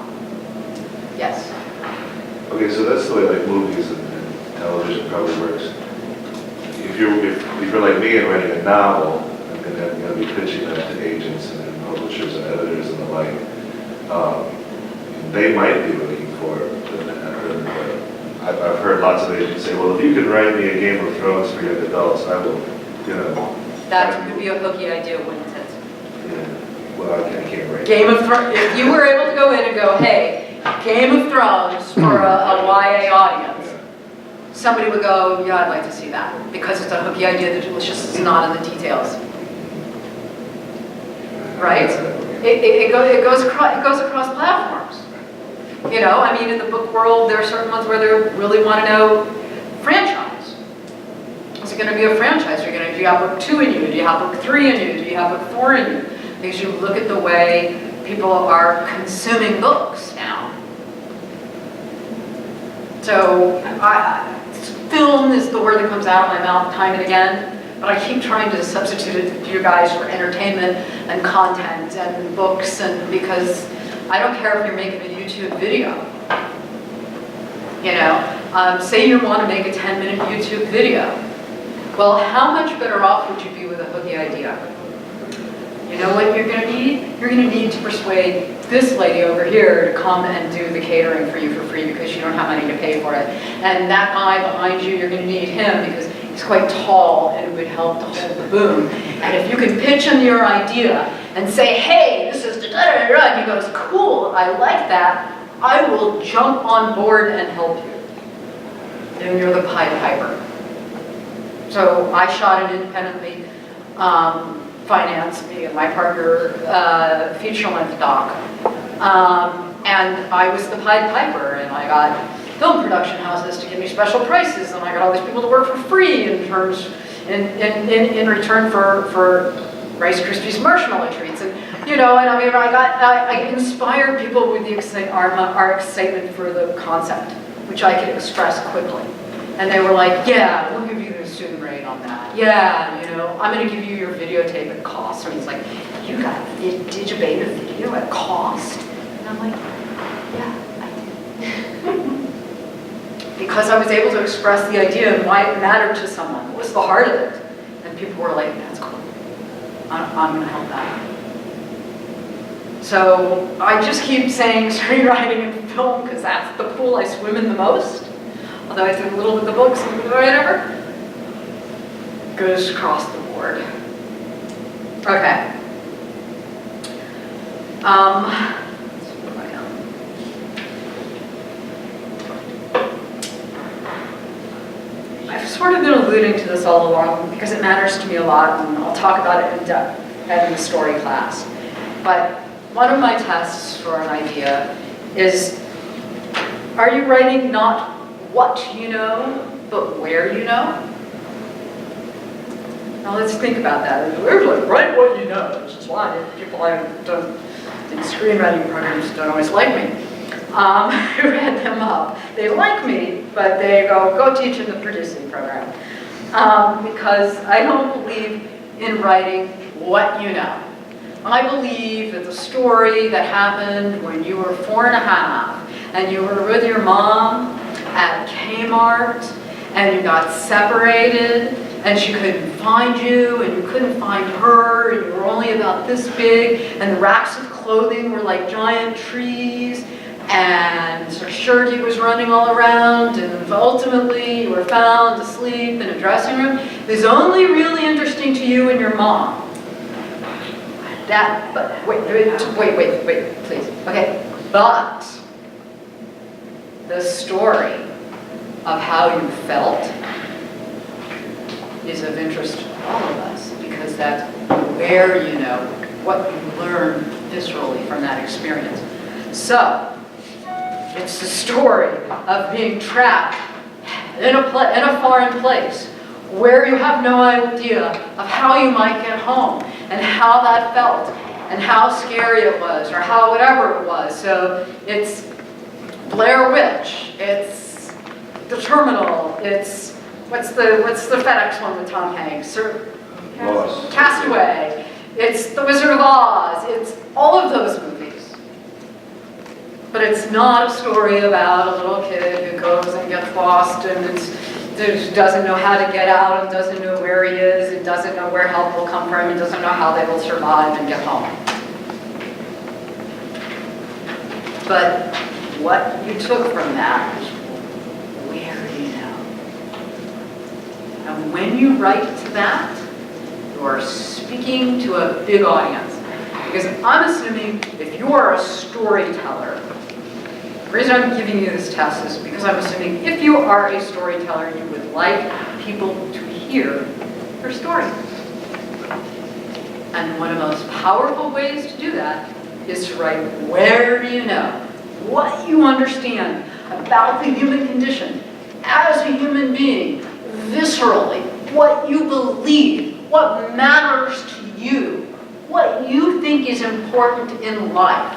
Yes? Okay, so that's the way like movies and television probably works. If you're like me and writing a novel, and then I'm going to be pitching that to agents and publishers and editors and the like, they might be looking for it. I've heard lots of agents say, well, if you could write me a Game of Thrones for young adults, I will, you know. That would be a hooky idea, wouldn't it? Yeah, well, I can't write. Game of Thrones, if you were able to go in and go, hey, Game of Thrones for a YA audience, somebody would go, yeah, I'd like to see that, because it's a hooky idea that it's just not in the details. Right? It goes across platforms. You know, I mean, in the book world, there are certain ones where they really want to know franchise. Is it going to be a franchise? Do you have book 2 in you? Do you have book 3 in you? Do you have book 4 in you? Because you look at the way people are consuming books now. So, film is the word that comes out of my mouth time and again, but I keep trying to substitute it to you guys for entertainment and content and books, and because I don't care if you're making a YouTube video. You know, say you want to make a 10-minute YouTube video. Well, how much better off would you be with a hooky idea? You know what you're going to need? You're going to need to persuade this lady over here to come and do the catering for you for free because you don't have money to pay for it. And that guy behind you, you're going to need him because he's quite tall and it would help to hold the boom. And if you can pitch him your idea and say, hey, this is da-da-da-da, and he goes, cool, I like that, I will jump on board and help you. Then you're the Pied Piper. So I shot an independently financed, me and my partner, feature-length doc. And I was the Pied Piper, and I got film production houses to give me special prices, and I got all these people to work for free in return for Rice Krispies marshmallow treats, and you know, and I mean, I inspired people with our excitement for the concept, which I could express quickly, and they were like, yeah, we'll give you the student rate on that. Yeah, you know, I'm going to give you your videotape at cost. And he's like, you did you beta video at cost? And I'm like, yeah, I did. Because I was able to express the idea and why it mattered to someone. What was the heart of it? And people were like, that's cool. I'm going to help that. So I just keep saying screenwriting and film because that's the pool I swim in the most. Although I did a little bit of the books and whatever. Goes across the board. Okay. I've sort of been alluding to this all along because it matters to me a lot, and I'll talk about it in depth in the story class. But one of my tests for an idea is, are you writing not what you know, but where you know? Now let's think about that. We're like, write what you know, which is why people in screenwriting programs don't always like me. Who read them up. They like me, but they go teach in the producing program. Because I don't believe in writing what you know. I believe that the story that happened when you were 4 and a half, and you were with your mom at Kmart, and you got separated, and she couldn't find you, and you couldn't find her, and you were only about this big, and the racks of clothing were like giant trees, and her shirt was running all around, and ultimately you were found asleep in a dressing room. It was only really interesting to you and your mom. But wait, please. Okay, but the story of how you felt is of interest to all of us, because that's where you know what you learn viscerally from that experience. So, it's the story of being trapped in a foreign place where you have no idea of how you might get home and how that felt and how scary it was or how whatever it was. So it's Blair Witch, it's The Terminal, it's what's the FedEx one with Tom Hanks? Lost. Castaway, it's The Wizard of Oz, it's all of those movies. But it's not a story about a little kid who goes and gets lost and doesn't know how to get out and doesn't know where he is and doesn't know where help will come from and doesn't know how they will survive and get home. But what you took from that is, where do you know? And when you write to that, you are speaking to a big audience. Because I'm assuming if you are a storyteller, the reason I'm giving you this test is because I'm assuming if you are a storyteller, you would like people to hear your story. And one of the most powerful ways to do that is to write, where do you know? What you understand about the human condition as a human being, viscerally, what you believe, what matters to you, what you think is important in life.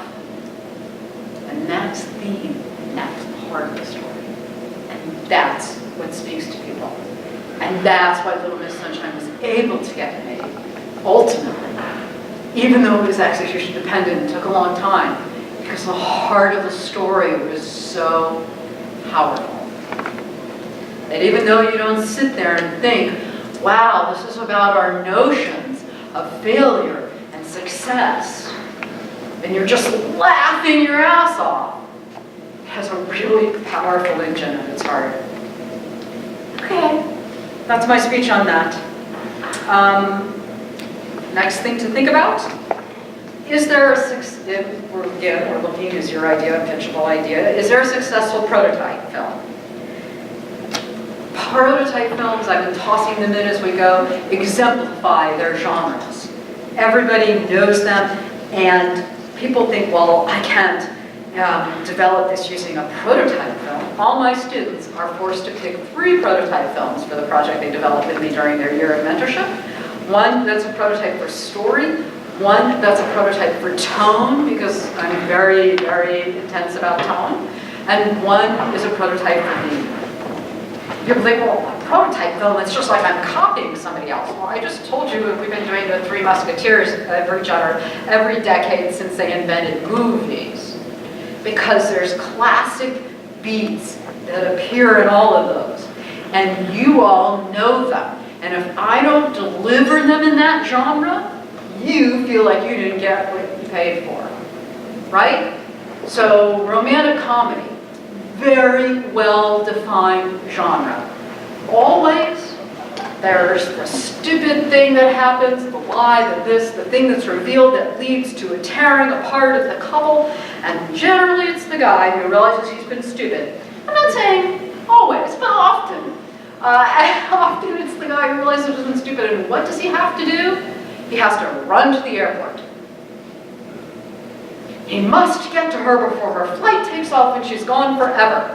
And that's the theme, and that's part of the story. And that's what speaks to people. And that's why Little Miss Sunshine was able to get made, ultimately. Even though it was execution dependent and took a long time, because the heart of the story was so powerful. That even though you don't sit there and think, wow, this is about our notions of failure and success, and you're just laughing your ass off, it has a really powerful engine at its heart. Okay, that's my speech on that. Next thing to think about, is there we're looking, is your idea a pitchable idea? Is there a successful prototype film? Prototype films, I've been tossing them in as we go, exemplify their genres. Everybody knows them, and people think, well, I can't develop this using a prototype film. All my students are forced to pick 3 prototype films for the project they developed with me during their year of mentorship. One that's a prototype for story, one that's a prototype for tone, because I'm very, very intense about tone, and one is a prototype for theme. People think, well, a prototype film, it's just like I'm copying somebody else. Well, I just told you we've been doing the Three Musketeers every decade since they invented movies. Because there's classic beats that appear in all of those. And you all know them. And if I don't deliver them in that genre, you feel like you didn't get what you paid for. Right? So romantic comedy, very well-defined genre. Always, there's the stupid thing that happens, the lie, the this, the thing that's revealed that leads to a tearing apart of the couple, and generally it's the guy who realizes he's been stupid. I'm not saying always, but often. Often it's the guy who realizes he's been stupid, and what does he have to do? He has to run to the airport. He must get to her before her flight takes off and she's gone forever.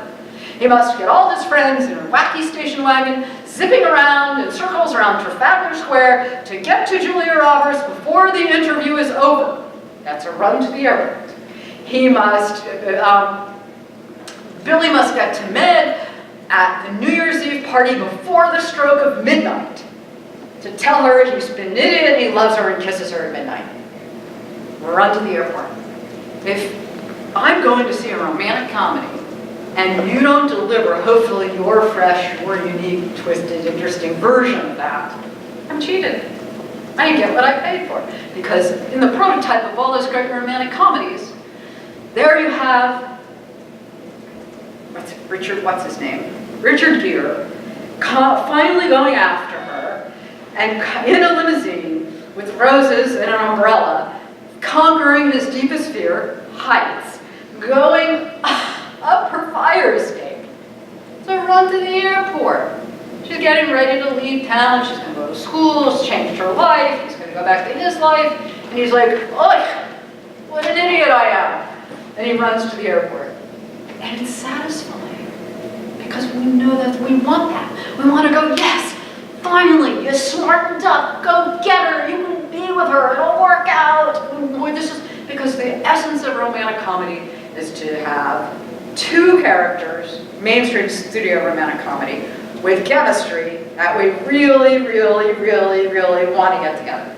He must get all his friends in a wacky station wagon, zipping around in circles around Trafalgar Square to get to Julia Roberts before the interview is over. That's a run to the airport. He must, Billy must get to Med at the New Year's Eve party before the stroke of midnight to tell her he's been an idiot and he loves her and kisses her at midnight. Run to the airport. If I'm going to see a romantic comedy and you don't deliver, hopefully, your fresh, your unique, twisted, interesting version of that, I'm cheated. I didn't get what I paid for. Because in the prototype of all those great romantic comedies, there you have, what's his name? Richard Gere, finally going after her, and in a limousine with roses and an umbrella, conquering his deepest fear, heights, going up her fire escape, So run to the airport. She's getting ready to leave town. She's going to go to school. She's changed her life. He's going to go back to his life. And he's like, oh, what an idiot I am. And he runs to the airport. And it's satisfying. Because we know that we want that. We want to go, yes, finally, you smartened up. Go get her. You can be with her. It'll work out. This is because the essence of romantic comedy is to have two characters, mainstream studio romantic comedy, with chemistry that we really, really, really, really want to get together.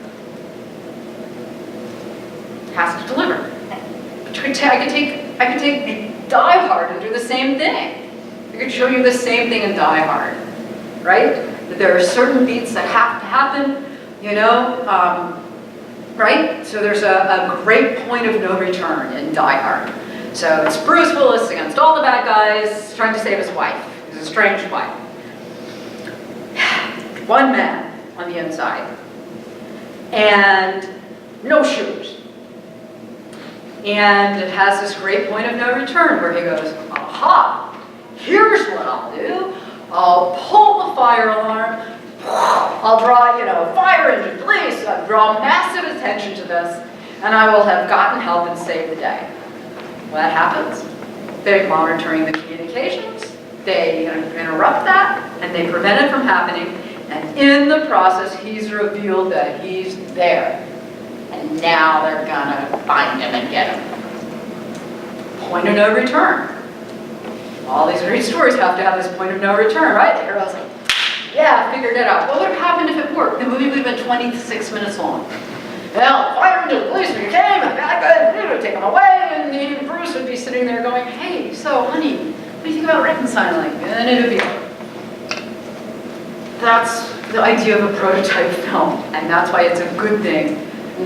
Has to deliver. I could take Die Hard and do the same thing. I could show you the same thing in Die Hard, right? That there are certain beats that have to happen, you know, right? So there's a great point of no return in Die Hard. So it's Bruce Willis against all the bad guys trying to save his wife, his estranged wife. One man on the inside, and no shoes. And it has this great point of no return where he goes, aha, here's what I'll do. I'll pull the fire alarm, I'll draw, fire engine, police, I'll draw massive attention to this, and I will have gotten help and saved the day. What happens? They're monitoring the communications, they interrupt that, and they prevent it from happening, and in the process, he's revealed that he's there. And now they're gonna find him and get him. Point of no return. All these great stories have to have this point of no return, right? The hero's like, yeah, I figured it out. What would have happened if it worked? The movie would have been 26 minutes long. Well, fire into the policeman came, and bad guys would take him away, and Bruce would be sitting there going, hey, so honey, what do you think about reconciling? And it would be over. That's the idea of a prototype film, and that's why it's a good thing,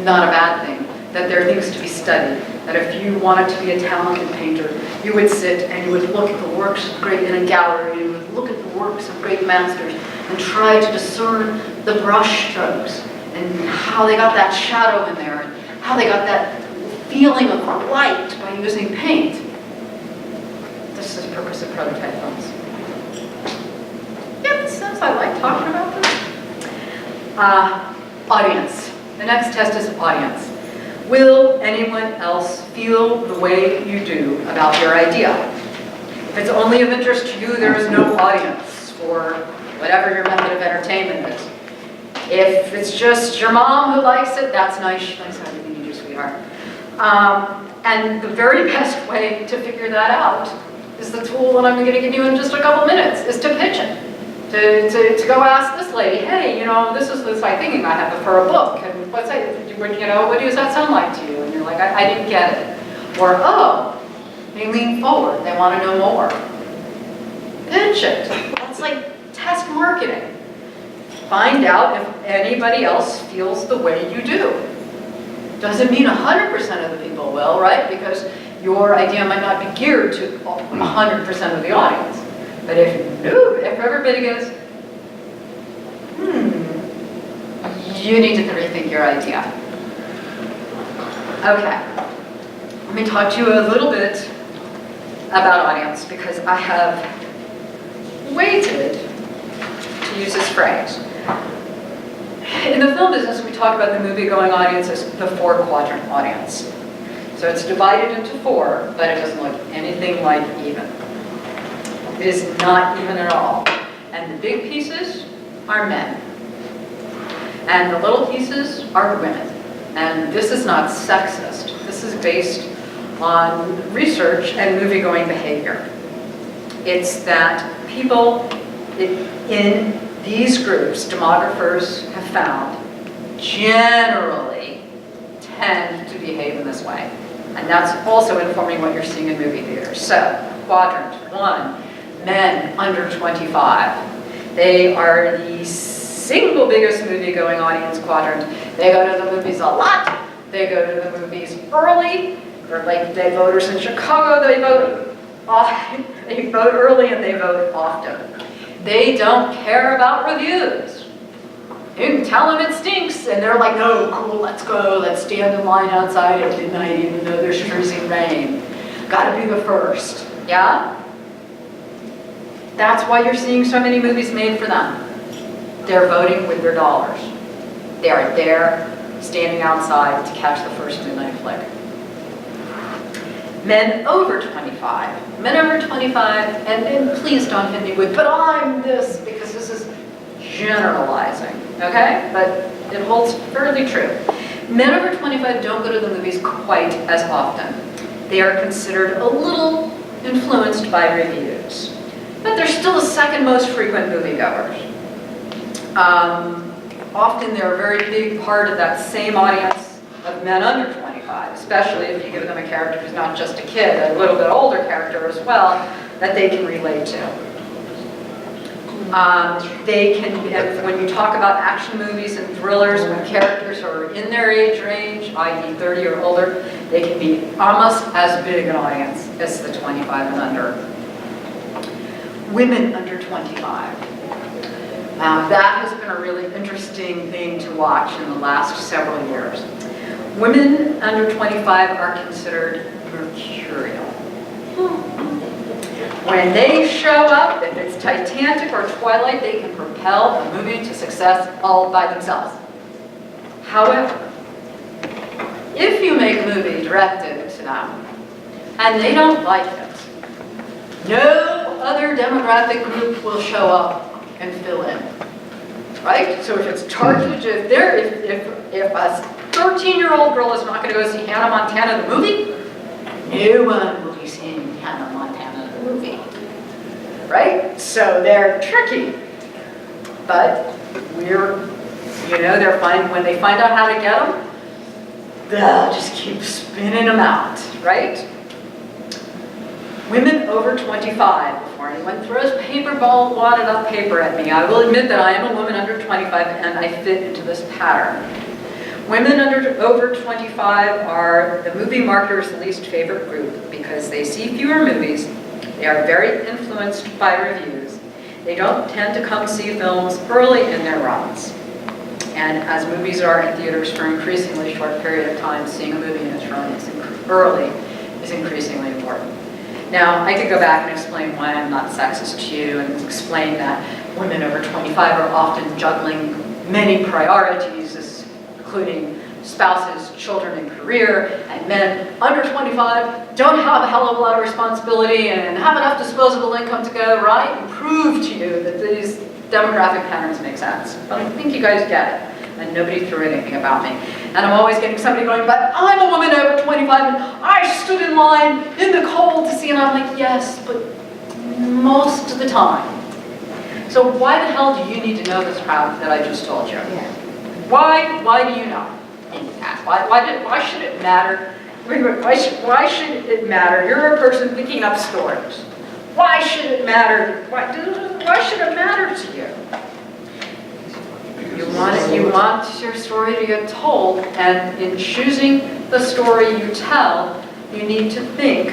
not a bad thing, that there are things to be studied, that if you wanted to be a talented painter, you would sit and you would look at the works of great, in a gallery, you would look at the works of great masters and try to discern the brush strokes and how they got that shadow in there and how they got that feeling of light by using paint. This is the purpose of prototype films. Yeah, since I like talking about this. Audience. The next test is audience. Will anyone else feel the way you do about your idea? If it's only of interest to you, there is no audience for whatever your method of entertainment is. If it's just your mom who likes it, that's nice. She likes everything you do, sweetheart. And the very best way to figure that out is the tool that I'm going to give you in just a couple minutes, is to pitch it. To go ask this lady, hey, this is I'm thinking I have for a book, and what does that sound like to you? And you're like, I didn't get it. Or, oh, they lean forward, they want to know more. Pitch it. That's like test marketing. Find out if anybody else feels the way you do. Doesn't mean 100% of the people will, right? Because your idea might not be geared to 100% of the audience. But if everybody goes, you need to rethink your idea. Okay, let me talk to you a little bit about audience, because I have waited to use this phrase. In the film business, we talk about the movie-going audience as the four-quadrant audience. So it's divided into four, but it doesn't look anything like even. It is not even at all. And the big pieces are men. And the little pieces are women. And this is not sexist. This is based on research and movie-going behavior. It's that people in these groups, demographers have found, generally tend to behave in this way. And that's also informing what you're seeing in movie theaters. So, quadrant 1. Men under 25. They are the single biggest movie-going audience quadrant. They go to the movies a lot. They go to the movies early. Or like the voters in Chicago, they vote early and they vote often. They don't care about reviews. You can tell them it stinks, and they're like, no, cool, let's go. Let's stand in line outside at midnight even though there's freezing rain. Gotta be the first, yeah? That's why you're seeing so many movies made for them. They're voting with their dollars. They are there, standing outside to catch the first midnight flick. Men over 25. Men over 25, and please don't hit me with, but I'm this, because this is generalizing, okay? But it holds fairly true. Men over 25 don't go to the movies quite as often. They are considered a little influenced by reviews. But they're still the second most frequent moviegoers. Often they're a very big part of that same audience of men under 25, especially if you give them a character who's not just a kid, a little bit older character as well, that they can relate to. They can, when you talk about action movies and thrillers with characters who are in their age range, i.e. 30 or older, they can be almost as big an audience as the 25 and under. Women under 25. Now that has been a really interesting thing to watch in the last several years. Women under 25 are considered mercurial. When they show up, if it's Titanic or Twilight, they can propel a movie to success all by themselves. However, if you make a movie directed to them and they don't like it, no other demographic group will show up and fill in, right? So if it's targeted, if a 13-year-old girl is not going to go see Hannah Montana the movie, no one will be seeing Hannah Montana the movie, right? So they're tricky, but they're fine when they find out how to get them, they'll just keep spinning them out, right? Women over 25, before anyone throws wadded up paper at me, I will admit that I am a woman under 25 and I fit into this pattern. Women over 25 are the movie marketer's least favorite group because they see fewer movies, they are very influenced by reviews, they don't tend to come see films early in their runs. And as movies are in theaters for an increasingly short period of time, seeing a movie in its run early is increasingly important. Now, I could go back and explain why I'm not sexist to you and explain that women over 25 are often juggling many priorities, including spouses, children, and career, and men under 25 don't have a hell of a lot of responsibility and have enough disposable income to go, right, and prove to you that these demographic patterns make sense. But I think you guys get it. And nobody threw anything about me. And I'm always getting somebody going, but I'm a woman over 25 and I stood in line in the cold to see, and I'm like, yes, but most of the time. So why the hell do you need to know this crowd that I just told you? Yeah. Why do you know? Why should it matter? Why should it matter? You're a person picking up stories. Why should it matter? Why should it matter to you? You want your story to get told, and in choosing the story you tell, you need to think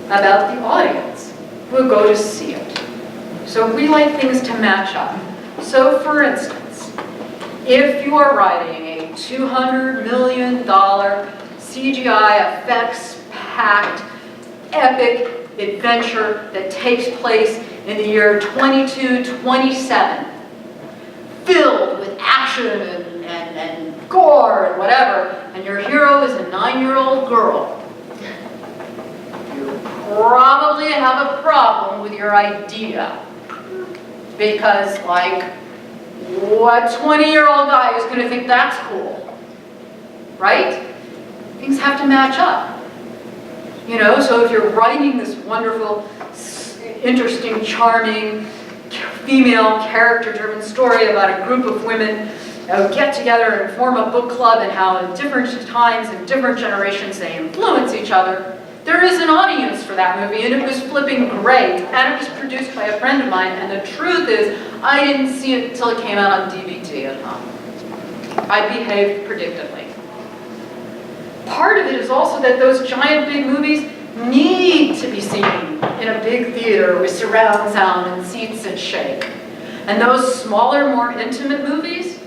about the audience who will go to see it. So we like things to match up. So for instance, if you are writing a $200 million CGI effects-packed epic adventure that takes place in the year 2227, filled with action and gore and whatever, and your hero is a 9-year-old girl, you probably have a problem with your idea. Because, like, what 20-year-old guy is going to think that's cool? Right? Things have to match up. You know, so if you're writing this wonderful, interesting, charming, female character-driven story about a group of women who get together and form a book club and how in different times and different generations they influence each other, there is an audience for that movie, and it was flipping great, and it was produced by a friend of mine, and the truth is, I didn't see it until it came out on DVD at home. I behaved predictably. Part of it is also that those giant big movies need to be seen in a big theater with surround sound and seats that shake. And those smaller, more intimate movies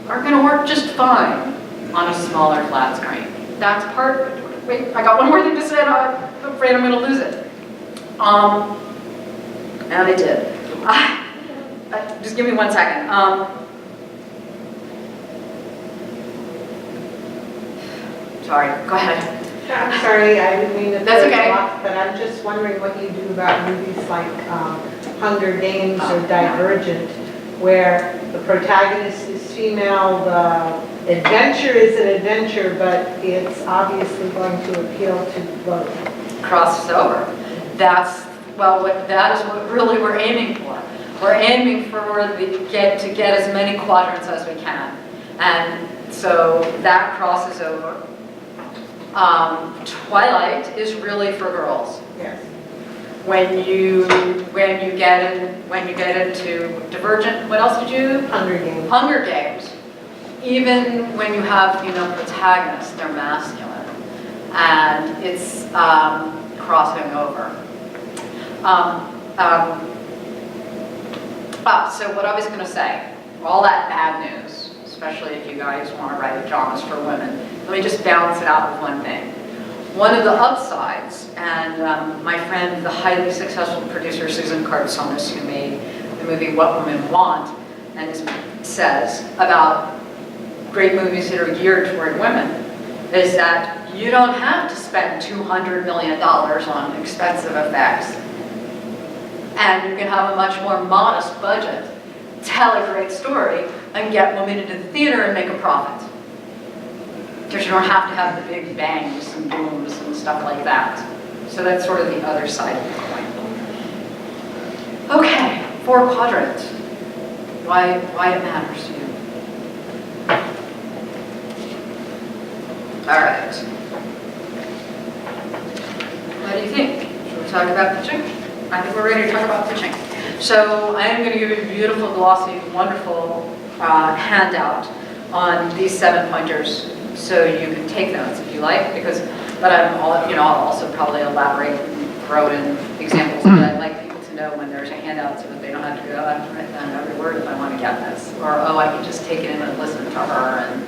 are going to work just fine on a smaller flat screen. That's part of it. Wait, I got one more thing to say, and I'm afraid I'm going to lose it. And I did. Just give me 1 second. Sorry, go ahead. I'm sorry, I didn't mean to. That's okay. But I'm just wondering what you do about movies like Hunger Games or Divergent, where the protagonist is female, the adventure is an adventure, but it's obviously going to appeal to both. Crosses over. That is what really we're aiming for. We're aiming for to get as many quadrants as we can. And so that crosses over. Twilight is really for girls. Yes. When you get into Divergent, what else did you? Hunger Games. Hunger Games. Even when you have female protagonists, they're masculine, and it's crossing over. So what I was going to say, all that bad news, especially if you guys want to write dramas for women, let me just balance it out with one thing. One of the upsides, and my friend, the highly successful producer Susan Cartsonis, who made the movie What Women Want, and says about great movies that are geared toward women, is that you don't have to spend $200 million on expensive effects. And you can have a much more modest budget, tell a great story, and get women into the theater and make a profit. Because you don't have to have the big bangs and booms and stuff like that. So that's sort of the other side of the coin. Okay, 4 quadrants. Why it matters to you. All right. What do you think? Should we talk about pitching? I think we're ready to talk about pitching. So I am going to give you a beautiful, glossy, wonderful handout on these 7 pointers, so you can take notes if you like. But I'll also probably elaborate and throw in examples. But I'd like people to know when there's a handout, so that they don't have to go, I have to write down every word if I want to get this, or I can just take it in and listen to her. And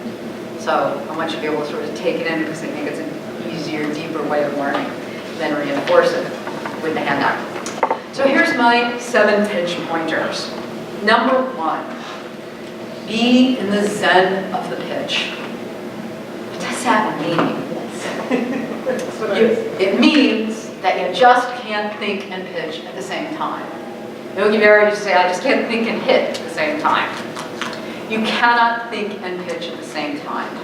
so I want you to be able to sort of take it in, because I think it's an easier, deeper way of learning than reinforce it with the handout. So here's my 7 pitch pointers. Number 1, be in the zen of the pitch. What does that mean? It means that you just can't think and pitch at the same time. Yogi Berra used to say, I just can't think and hit at the same time. You cannot think and pitch at the same time.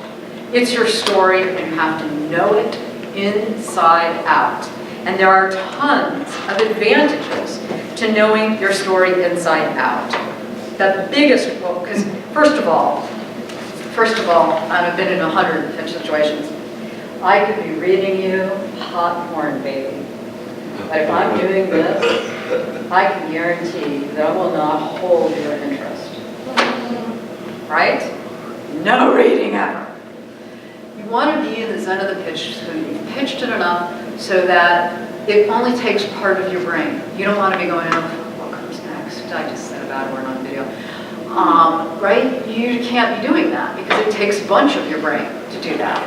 It's your story, and you have to know it inside out. And there are tons of advantages to knowing your story inside out. The biggest, because first of all, I've been in 100 pitch situations. I could be reading you popcorn, baby. But if I'm doing this, I can guarantee that I will not hold your interest. Right? No reading ever. You want to be in the zen of the pitch, so you've pitched it enough so that it only takes part of your brain. You don't want to be going, oh, what comes next? I just said a bad word on video. Right? You can't be doing that, because it takes a bunch of your brain to do that.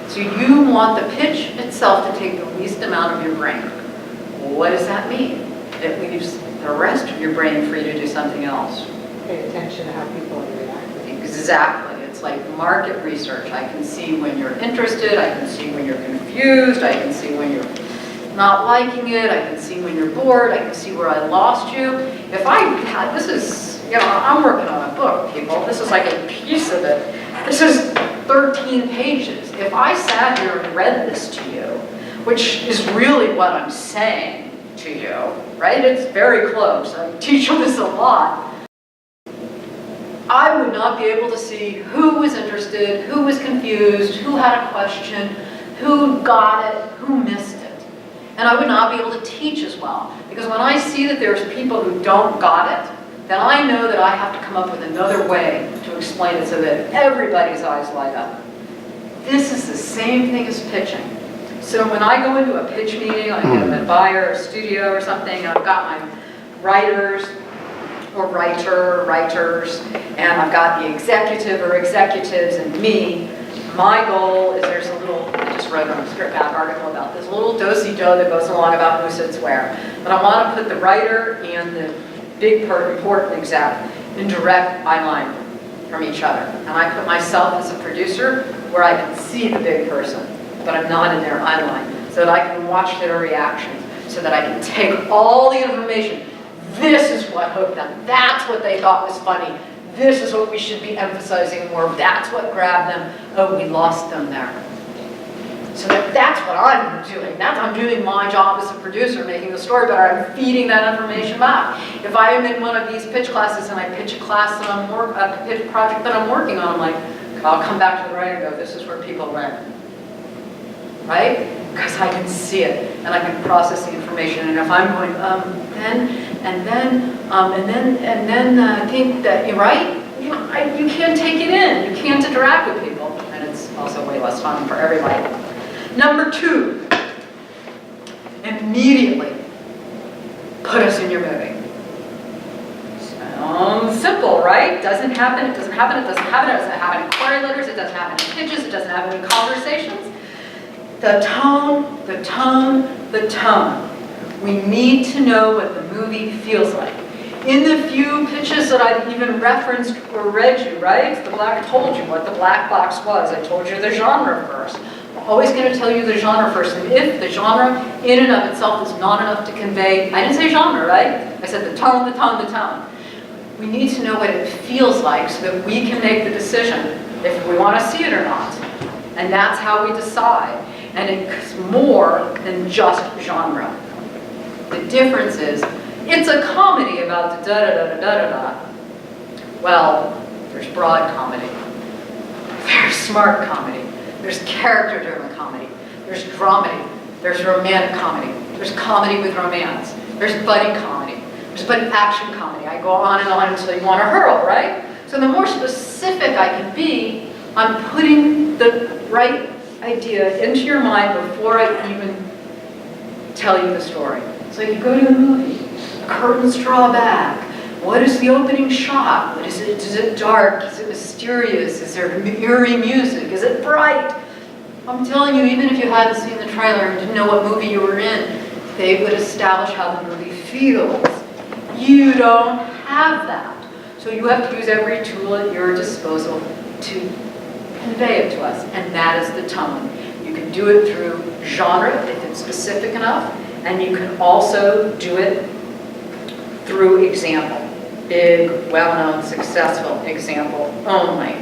So you want the pitch itself to take the least amount of your brain. What does that mean? It leaves the rest of your brain free to do something else. Pay attention to how people are reacting. Exactly. It's like market research. I can see when you're interested. I can see when you're confused. I can see when you're not liking it. I can see when you're bored. I can see where I lost you. If I had, this is, I'm working on a book, people. This is like a piece of it. This is 13 pages. If I sat here and read this to you, which is really what I'm saying to you, right? It's very close. I teach you this a lot. I would not be able to see who was interested, who was confused, who had a question, who got it, who missed it. And I would not be able to teach as well. Because when I see that there's people who don't got it, then I know that I have to come up with another way to explain it so that everybody's eyes light up. This is the same thing as pitching. So when I go into a pitch meeting, like at a buyer or a studio or something, and I've got my writers, and I've got the executive or executives and me, my goal is there's a little, I just just wrote a script back article about this little do-si-do that goes along about who sits where. But I want to put the writer and the big important exec in direct eye line from each other. And I put myself as a producer where I can see the big person, but I'm not in their eye line, so that I can watch their reactions, so that I can take all the information. This is what hooked them. That's what they thought was funny. This is what we should be emphasizing more. That's what grabbed them. Oh, we lost them there. So that's what I'm doing. I'm doing my job as a producer, making the story better. I'm feeding that information back. If I am in one of these pitch classes and I pitch a class that a pitch project that I'm working on, I'm like, I'll come back to the writer and go, this is where people went. Right? Because I can see it and I can process the information. And if I'm going, think that you're right, you can't take it in. You can't interact with people. And it's also way less fun for everybody. Number 2, immediately put us in your movie. Simple, right? Doesn't happen, it doesn't happen, it doesn't happen, it doesn't happen in query letters, it doesn't happen in pitches, it doesn't happen in conversations. The tone, the tone, the tone. We need to know what the movie feels like. In the few pitches that I've even referenced or read you, right? I told you what the black box was. I told you the genre first. I'm always going to tell you the genre first. And if the genre in and of itself is not enough to convey, I didn't say genre, right? I said the tone, the tone, the tone. We need to know what it feels like so that we can make the decision if we want to see it or not. And that's how we decide. And it's more than just genre. The difference is, it's a comedy about the da-da-da-da-da-da-da. Well, there's broad comedy. There's smart comedy. There's character-driven comedy. There's dramedy. There's romantic comedy. There's comedy with romance. There's buddy comedy. There's buddy action comedy. I go on and on until you want to hurl, right? So the more specific I can be, I'm putting the right idea into your mind before I even tell you the story. So you go to the movie, curtains draw back. What is the opening shot? What is it? Is it dark? Is it mysterious? Is there eerie music? Is it bright? I'm telling you, even if you hadn't seen the trailer and didn't know what movie you were in, they would establish how the movie feels. You don't have that. So you have to use every tool at your disposal to convey it to us, and that is the tone. You can do it through genre if it's specific enough, and you can also do it through example. Big, well-known, successful example only.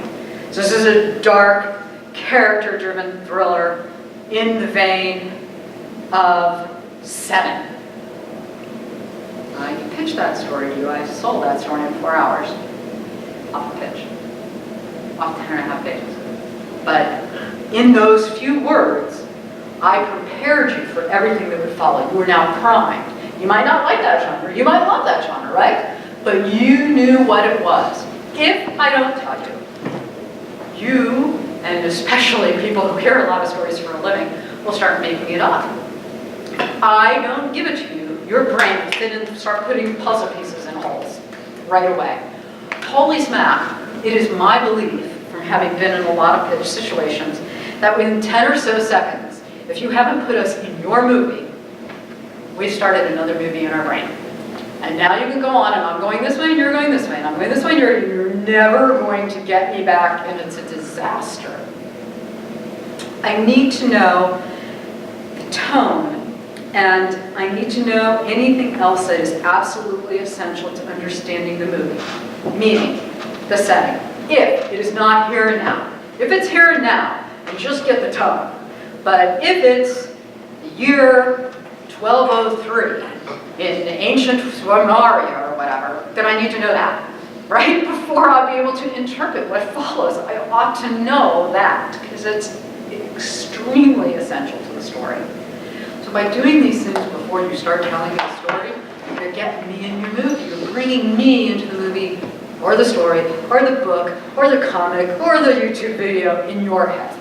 So this is a dark, character-driven thriller in the vein of Seven. You pitched that story to you. I sold that story in 4 hours. Off the pitch. Off 10.5 pages. But in those few words, I prepared you for everything that would follow. You were now primed. You might not like that genre. You might love that genre, right? But you knew what it was. If I don't tell you, you, and especially people who hear a lot of stories for a living, will start making it up. If I don't give it to you, your brain will sit and start putting puzzle pieces in holes right away. Holy smack, it is my belief, from having been in a lot of pitch situations, that within 10 or so seconds, if you haven't put us in your movie, we've started another movie in our brain. And now you can go on, and I'm going this way, and you're going this way, and I'm going this way, and you're never going to get me back, and it's a disaster. I need to know the tone, and I need to know anything else that is absolutely essential to understanding the movie, meaning the setting. If it is not here and now. If it's here and now, then just get the tone. But if it's the year 1203 in ancient Sumeria or whatever, then I need to know that, right? Before I'll be able to interpret what follows. I ought to know that, because it's extremely essential to the story. So by doing these things before you start telling me the story, you're getting me in your movie. You're bringing me into the movie, or the story, or the book, or the comic, or the YouTube video in your head.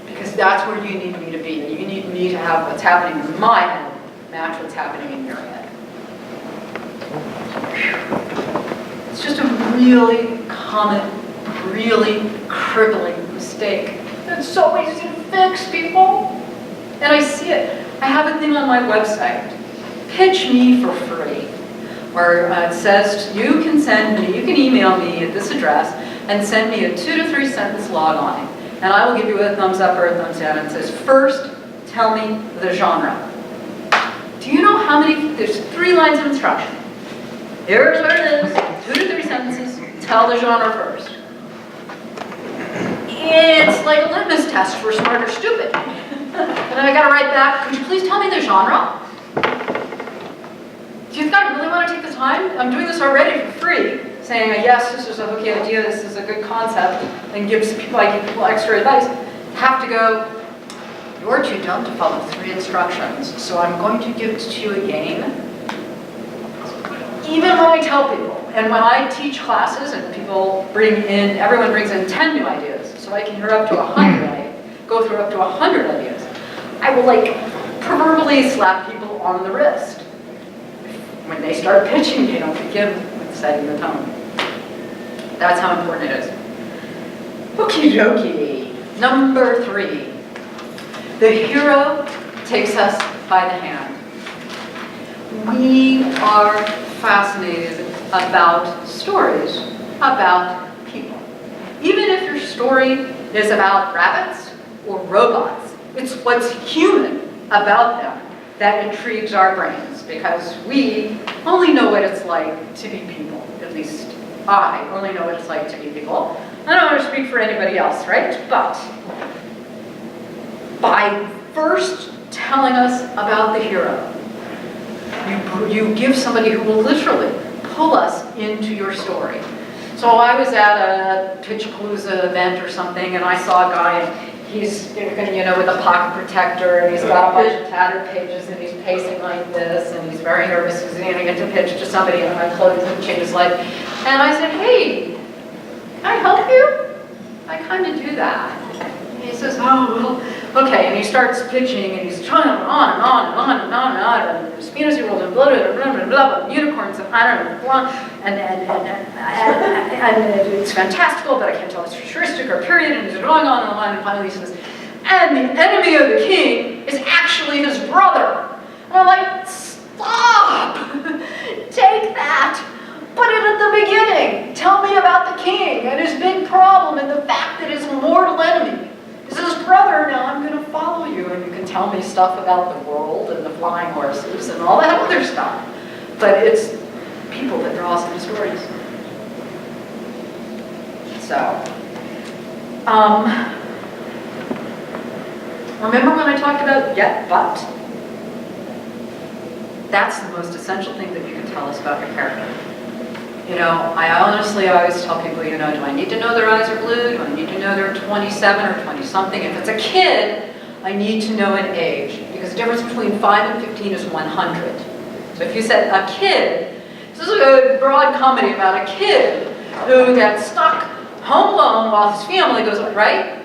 Because that's where you need me to be. You need me to have what's happening in my head match what's happening in your head. It's just a really common, really crippling mistake. It's so easy to fix, people. And I see it. I have a thing on my website, pitch me for free, where it says you can email me at this address and send me a 2 to 3 sentence log line. And I will give you a thumbs up or a thumbs down. And it says, first, tell me the genre. Do you know how many, there's 3 lines of instruction. Here's what it is, 2 to 3 sentences, tell the genre first. It's like a litmus test for smart or stupid. And then I gotta write back, could you please tell me the genre? Do you think I really want to take the time? I'm doing this already for free, saying, yes, this is a hooky idea, this is a good concept, and give people extra advice. Have to go, you're too dumb to follow 3 instructions, so I'm going to give it to you again. Even when I tell people, and when I teach classes and people everyone brings in 10 new ideas, so I can hear up to 100, go through up to 100 ideas, I will proverbially slap people on the wrist. When they start pitching, you don't begin with setting the tone. That's how important it is. Okie dokie. Number 3. The hero takes us by the hand. We are fascinated about stories, about people. Even if your story is about rabbits or robots, it's what's human about them that intrigues our brains, because we only know what it's like to be people. At least I only know what it's like to be people. I don't want to speak for anybody else, right? But by first telling us about the hero, you give somebody who will literally pull us into your story. So I was at a Pitchapalooza event or something, and I saw a guy, and he's with a pocket protector, and he's got a bunch of tattered pages, and he's pacing like this, and he's very nervous because he's going to get to pitch to somebody in my clothes and change his life. And I said, hey, can I help you? I kind of do that. And he says, oh, well, okay. And he starts pitching, and he's trying on and on and on and on and on, and there's fantasy world and blah, blah, blah, blah, blah, blah, unicorns, and I don't know, blah, and it's fantastical, but I can't tell if it's futuristic or period, and he's going on and on, and finally he says, and the enemy of the king is actually his brother. And I'm like, stop! Take that! Put it at the beginning. Tell me about the king and his big problem and the fact that his mortal enemy is his brother. Now I'm going to follow you, and you can tell me stuff about the world and the flying horses and all that other stuff. But it's people that draw us into stories. So, remember when I talked about yet, but? That's the most essential thing that you can tell us about your character. I honestly always tell people, do I need to know their eyes are blue? Do I need to know they're 27 or 20-something? If it's a kid, I need to know an age, because the difference between 5 and 15 is 100. So if you said a kid, this is a broad comedy about a kid who gets stuck home alone while his family goes, right?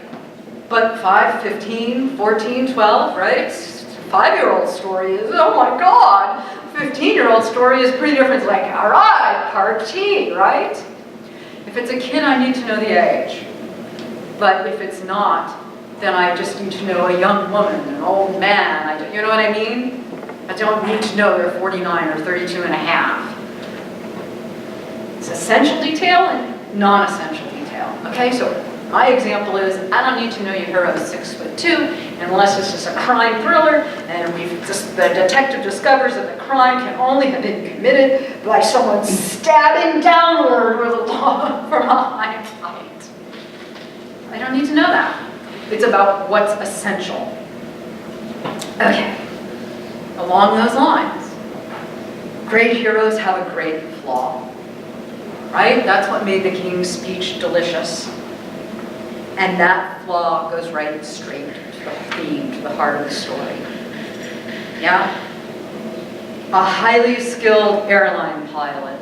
But 5, 15, 14, 12, right? 5-year-old story is, oh my God. 15-year-old story is pretty different. It's like, all right, party, right? If it's a kid, I need to know the age. But if it's not, then I just need to know a young woman, an old man. You know what I mean? I don't need to know they're 49 or 32 and a half. It's essential detail and non-essential detail. Okay, so my example is, I don't need to know your hero is 6'2", unless this is a crime thriller, and the detective discovers that the crime can only have been committed by someone stabbing downward with a log from a high height. I don't need to know that. It's about what's essential. Okay, along those lines, great heroes have a great flaw, right? That's what made the king's speech delicious. And that flaw goes right straight to the theme, to the heart of the story. Yeah? A highly skilled airline pilot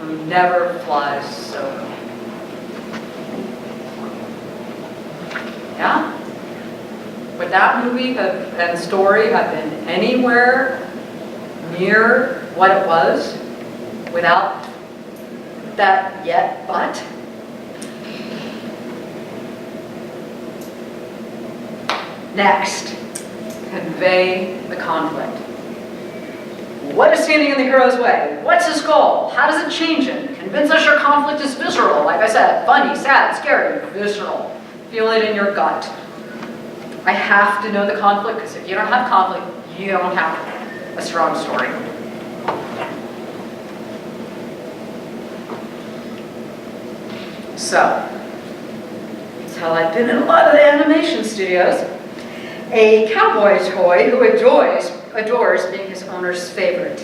who never flies solo. Yeah? Would that movie and story have been anywhere near what it was without that yet but? Next, convey the conflict. What is standing in the hero's way? What's his goal? How does it change him? Convince us your conflict is visceral. Like I said, funny, sad, scary, visceral. Feel it in your gut. I have to know the conflict, because if you don't have conflict, you don't have a strong story. So, until I've been in a lot of the animation studios, a cowboy toy who adores being his owner's favorite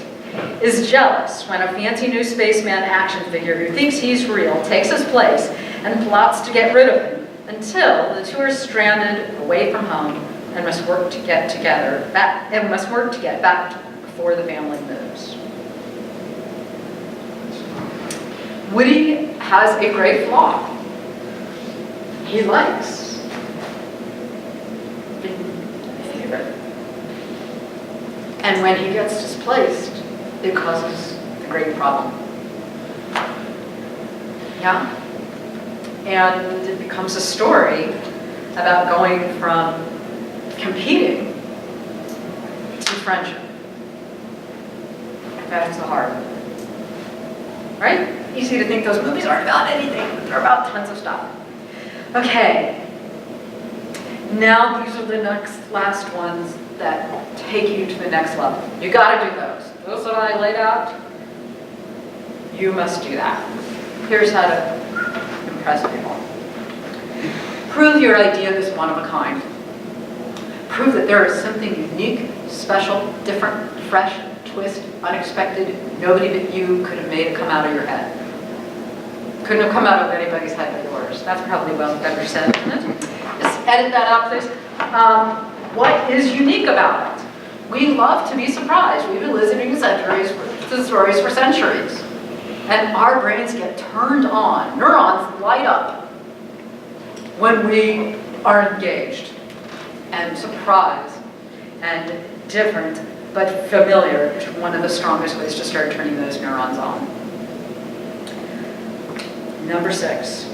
is jealous when a fancy new spaceman action figure who thinks he's real takes his place and plots to get rid of him until the two are stranded away from home and must work to get back before the family moves. Woody has a great flaw. He likes being a favorite. And when he gets displaced, it causes a great problem. Yeah? And it becomes a story about going from competing to friendship. That's the heart. Right? Easy to think those movies aren't about anything, but they're about tons of stuff. Okay. Now these are the last ones that take you to the next level. You gotta do those. Those that I laid out, you must do that. Here's how to impress people. Prove your idea is one of a kind. Prove that there is something unique, special, different, fresh, twist, unexpected, nobody but you could have made it come out of your head. Couldn't have come out of anybody's head but yours. That's probably well better said, isn't it? Just edit that out, please. What is unique about it? We love to be surprised. We've been listening to stories for centuries. And our brains get turned on. Neurons light up when we are engaged and surprised and different but familiar is one of the strongest ways to start turning those neurons on. Number 6,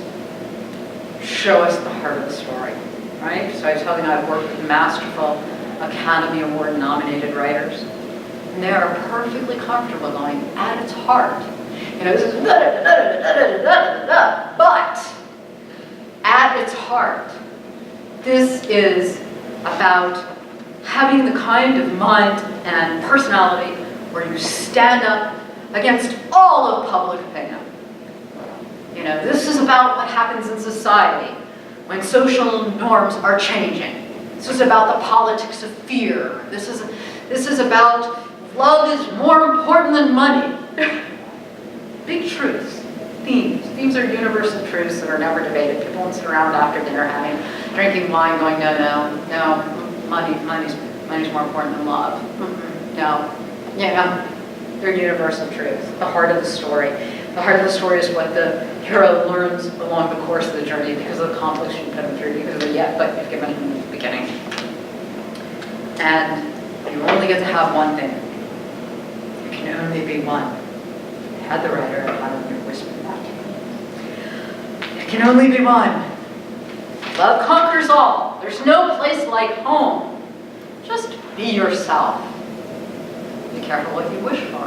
show us the heart of the story, right? So I was telling you I've worked with masterful Academy Award nominated writers, and they are perfectly comfortable going at its heart. You know, this is but at its heart, this is about having the kind of mind and personality where you stand up against all of public opinion. You know, this is about what happens in society when social norms are changing. This is about the politics of fear. This is about love is more important than money. Big truths, themes. Themes are universal truths that are never debated. People won't sit around after dinner drinking wine going, no, money's more important than love. No, they're universal truths. The heart of the story. The heart of the story is what the hero learns along the course of the journey because of the conflicts you put him through, because of the but you've given him in the beginning. And you only get to have one thing. There can only be one. Had the writer had to whisper that. There can only be one. Love conquers all. There's no place like home. Just be yourself. Be careful what you wish for.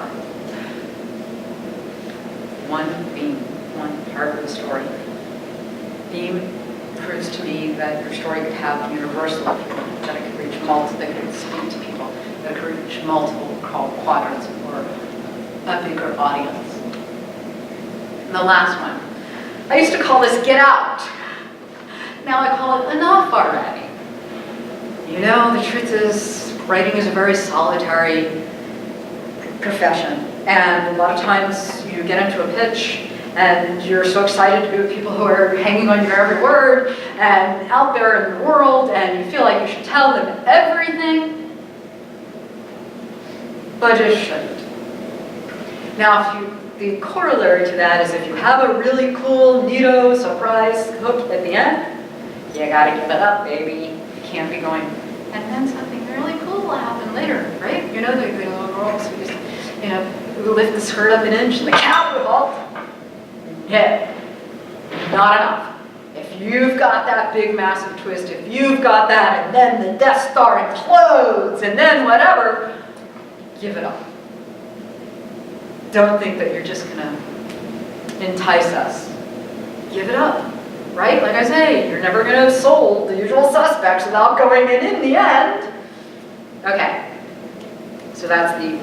One theme, one part of the story. Theme proves to me that your story could have universal appeal, that it could reach multiple, that it could speak to people, that it could reach multiple quadrants or a bigger audience. And the last one. I used to call this Get Out. Now I call it Enough Already. You know, the truth is, writing is a very solitary profession. And a lot of times you get into a pitch and you're so excited to be with people who are hanging on your every word and out there in the world, and you feel like you should tell them everything, but it shouldn't. Now, the corollary to that is if you have a really cool, neato, surprise hook at the end, you gotta give it up, baby. You can't be going, and then something really cool will happen later, right? You know the little girls who just, lift the skirt up an inch and the cow would halt. Yeah, not enough. If you've got that big massive twist, if you've got that, and then the Death Star implodes, and then whatever, give it up. Don't think that you're just gonna entice us. Give it up, right? Like I say, you're never gonna have sold The Usual Suspects without going in the end. Okay, so that's the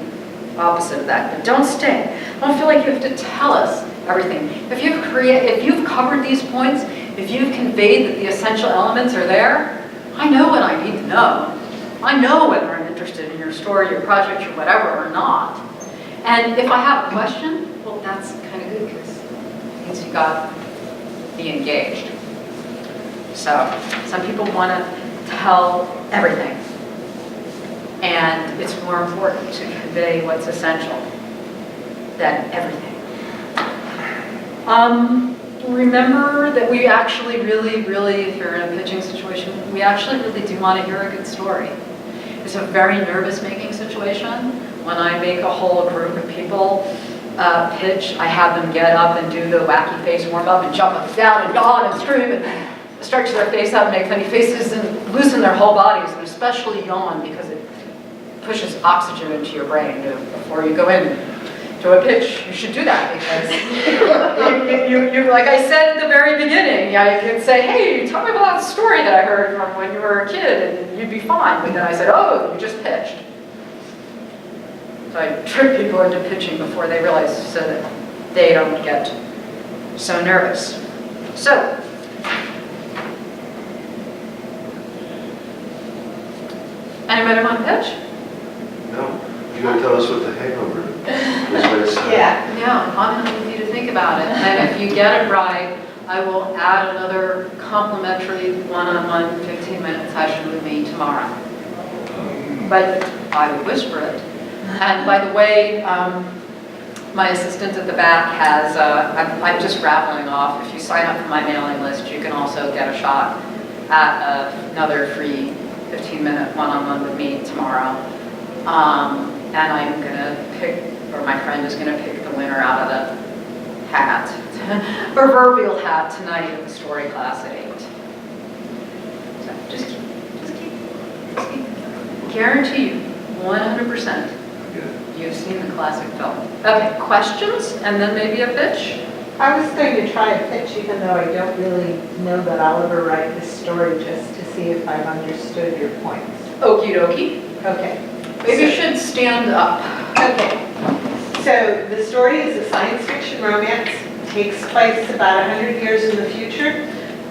opposite of that, but don't stay. Don't feel like you have to tell us everything. If you've covered these points, if you've conveyed that the essential elements are there, I know what I need to know. I know whether I'm interested in your story, your project, your whatever or not. And if I have a question, well, that's kind of good because it means you got to be engaged. So some people want to tell everything. And it's more important to convey what's essential than everything. Remember that we actually really, if you're in a pitching situation, we actually really do want to hear a good story. It's a very nervous-making situation. When I make a whole group of people pitch, I have them get up and do the wacky face warm-up and jump up and down and yawn and scream and stretch their face out and make funny faces and loosen their whole bodies, and especially yawn because it pushes oxygen into your brain before you go in to a pitch. You should do that because you like I said at the very beginning, yeah, you could say, hey, tell me about the story that I heard from when you were a kid, and you'd be fine. But then I said, oh, you just pitched. So I trick people into pitching before they realize so that they don't get so nervous. So, anybody want to pitch? No, you gotta tell us what the hangover is. Yeah, I'm going to need you to think about it. And if you get it right, I will add another complimentary one-on-one 15-minute session with me tomorrow. But I would whisper it. And by the way, my assistant at the back has, I'm just rattling off, if you sign up for my mailing list, you can also get a shot at another free 15-minute one-on-one with me tomorrow. And I'm going to pick, or my friend is going to pick the winner out of the hat, proverbial hat tonight at the story class at 8. So just keep. Guarantee you, 100%. You've seen the classic film. Okay, questions, and then maybe a pitch? I was going to try a pitch even though I don't really know that I'll ever write this story just to see if I've understood your points. Okie dokie. Okay. Maybe you should stand up. Okay. So the story is a science fiction romance. It takes place about 100 years in the future.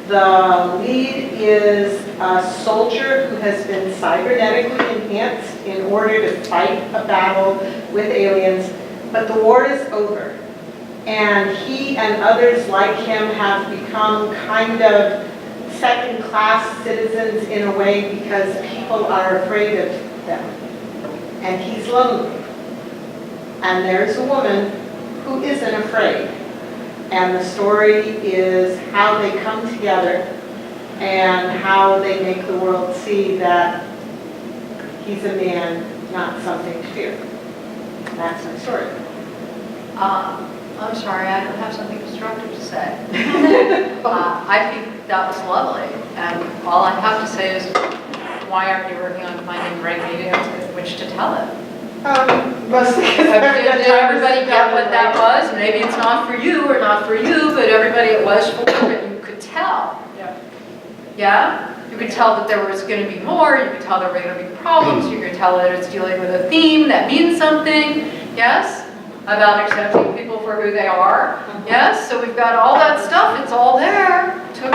The lead is a soldier who has been cybernetically enhanced in order to fight a battle with aliens, but the war is over. And he and others like him have become kind of second-class citizens in a way because people are afraid of them. And he's lonely. And there's a woman who isn't afraid. And the story is how they come together and how they make the world see that he's a man, not something to fear. That's my story. I'm sorry, I don't have something constructive to say. I think that was lovely. And all I have to say is, why aren't you working on finding great mediums with which to tell it? Mostly because Did everybody get what that was? Maybe it's not for you or not for you, but everybody it was for, but you could tell. Yeah? You could tell that there was going to be more, you could tell there were going to be problems, you could tell that it's dealing with a theme that means something, yes? About accepting people for who they are, yes? So we've got all that stuff, it's all there. It took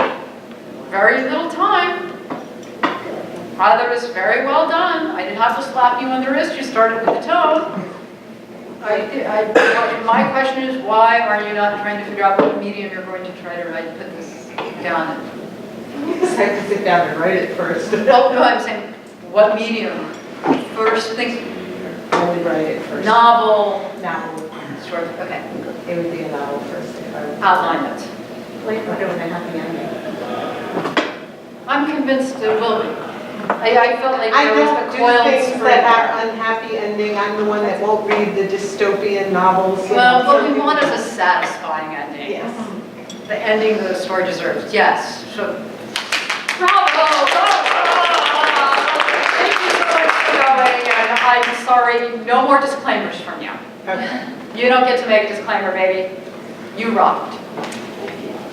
very little time. Either was very well done. I didn't have to slap you on the wrist, you started with the tone. My question is, why are you not trying to figure out what medium you're going to try to put this down in? You just have to sit down and write it first. No, I'm saying, what medium? First thing, Only write it first. novel, Novel. short, okay. It would be a novel first if I were. Outline it. Like, I don't know happy ending. I'm convinced it will be. I felt like I there was don't the do coiled things spring. that have unhappy ending. I'm the one that won't read the dystopian novels. Well, what we want is a satisfying ending. Yes. the ending that the story deserves. Yes. So, bravo! Thank you so much for going, and I'm sorry, no more disclaimers from you. Okay. You don't get to make a disclaimer, baby. You rocked.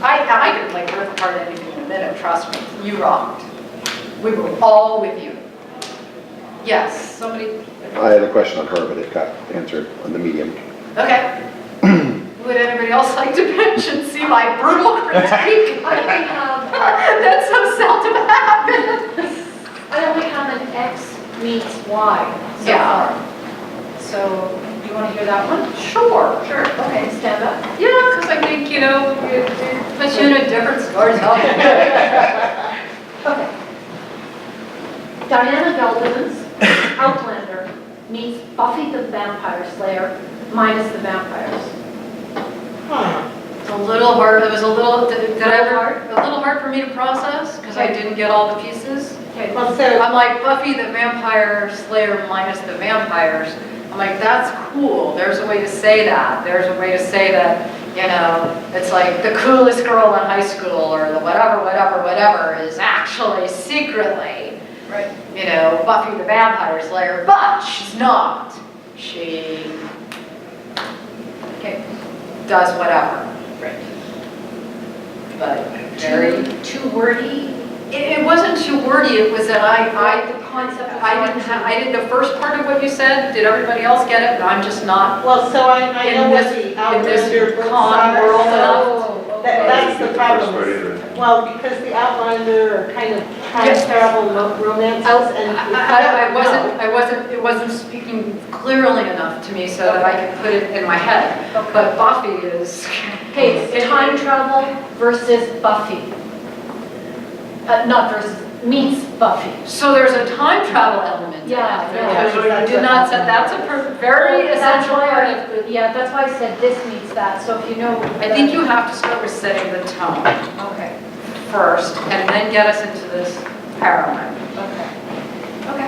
I could like rip apart anything in a minute, trust me. You rocked. We were all with you. Yes, somebody, I had a question on her, but it got answered on the medium. okay. Would anybody else like to pitch and see my brutal critique? I only have, That's so seldom happens. I only have an X meets Y so Yeah. far. So, do you want to hear that one? Sure. Sure, okay, stand up. Yeah, because I think, it puts you in a different storytelling. Okay. Diana Gabaldon's Outlander meets Buffy the Vampire Slayer minus the vampires. Huh. It's a little hard, it was a little, did I ever, Hard? a little hard for me to process because I didn't get all the pieces. Okay, Well, so, I'm like, Buffy the Vampire Slayer minus the vampires. I'm like, that's cool. There's a way to say that. There's a way to say that, it's like the coolest girl in high school or the whatever is actually secretly, right. Buffy the Vampire Slayer, but she's not. She Okay, does whatever. right. But very, Too wordy. it wasn't too wordy. It was that The concept of I did the first part of what you said. Did everybody else get it? And I'm just not well, so I in know what this, the in this Outlander books con are. world so enough. That's the First problem. part either. Well, because the Outlander are kind of Yes. terrible romances and. It wasn't speaking clearly enough to me so that I could put it in my head. Okay. But Buffy is. Okay, it's time travel versus Buffy. Not versus, meets Buffy. So there's a time travel element. to Yeah, that, yeah. because you did not say that's a very That's essential why part of. Yeah, that's why I said this meets that, so if you know. I think you have to start with setting the tone Okay, first, and then get us into this paradigm. okay.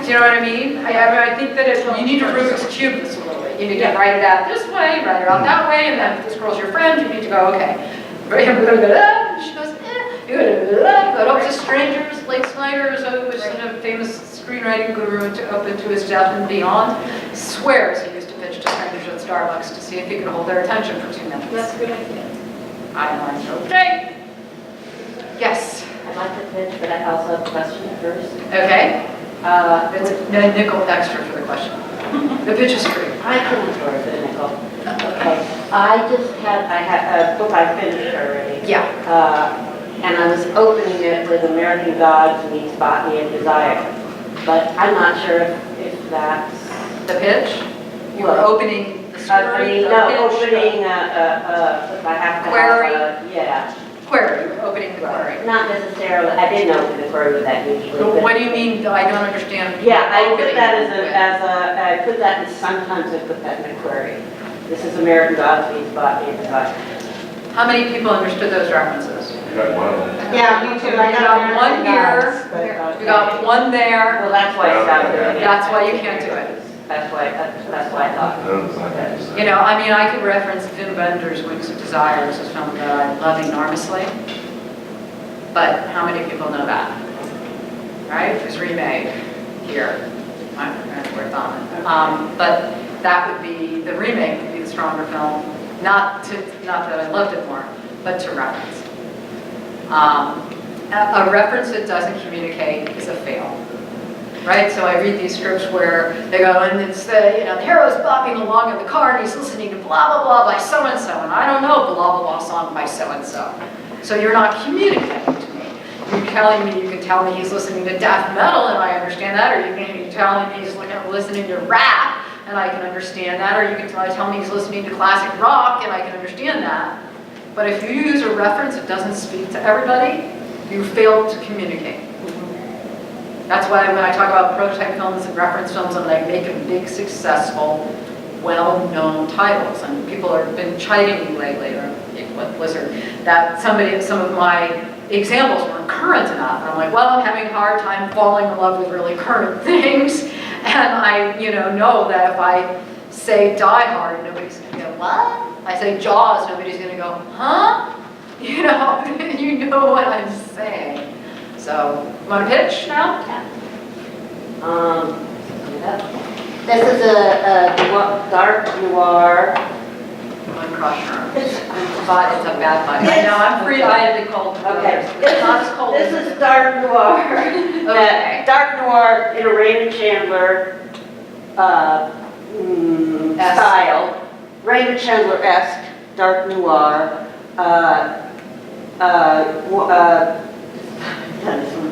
Do you know what I mean? I think that you need to Rubik's Cube this a little bit. You need to write it out this way, write it out that way, and then if this girl's your friend, you need to go, okay. She goes, you go up to strangers, Blake Snyder, who was a famous screenwriting guru up into his death and beyond, swears he used to pitch to strangers at Starbucks to see if he could hold their attention for 2 minutes. That's a good idea. I'm like, okay. Yes, I'd like to pitch, but I also have a question first. okay. It's a nickel extra for the question. The pitch is free. I can afford the nickel. Okay, I had a book I finished already. Yeah. And I was opening it with American Gods meets Botany and Desire. But I'm not sure if that's, The pitch? You were Well, opening the story, I mean, the no, pitch? opening if I have to Query? have yeah. Query, you were opening the query. Not necessarily, I didn't open the query with that usually. But but- what do you mean, I don't understand? Yeah, I put Opening that with- I put that in, sometimes I put that in a query. This is American Gods meets Botany and Desire. How many people understood those references? You got one of them. Yeah, me too. I You got got one American here. Gods, but- You got one there. Well, that's why I stopped doing it. That's why you can't do it. That's why I thought. No, it's not that. I could reference Vim Bender's Wings of Desire, which is a film that I love enormously. But how many people know that? Right? It was remade here. My friend worked on it. But that would be, the remake would be the stronger film. Not that I loved it more, but to reference. A reference that doesn't communicate is a fail. Right, so I read these scripts where they go, and it's the hero's bopping along in the car and he's listening to blah blah blah by so and so, and I don't know blah blah blah song by so and so. So you're not communicating to me. You're telling me, you can tell me he's listening to death metal and I understand that, or you can tell me he's listening to rap and I can understand that, or you can tell me he's listening to classic rock and I can understand that. But if you use a reference that doesn't speak to everybody, you fail to communicate. That's why when I talk about prototype films and reference films, and I make them big, successful, well-known titles. And people have been chiding me lately, or with Blizzard, that some of my examples weren't current enough. And I'm like, well, I'm having a hard time falling in love with really current things. And I, know that if I say Die Hard, nobody's going to go, what? I say Jaws, nobody's going to go, huh? You know, you know what I'm saying. So, you want to pitch now? This is a dark noir. One cross your arms. It's But it's a bad body. I know, I'm free-minded cold. Okay. It's not as cold as This is dark noir. Okay. Dark noir in a Raymond Chandler style. Raymond Chandler-esque dark noir.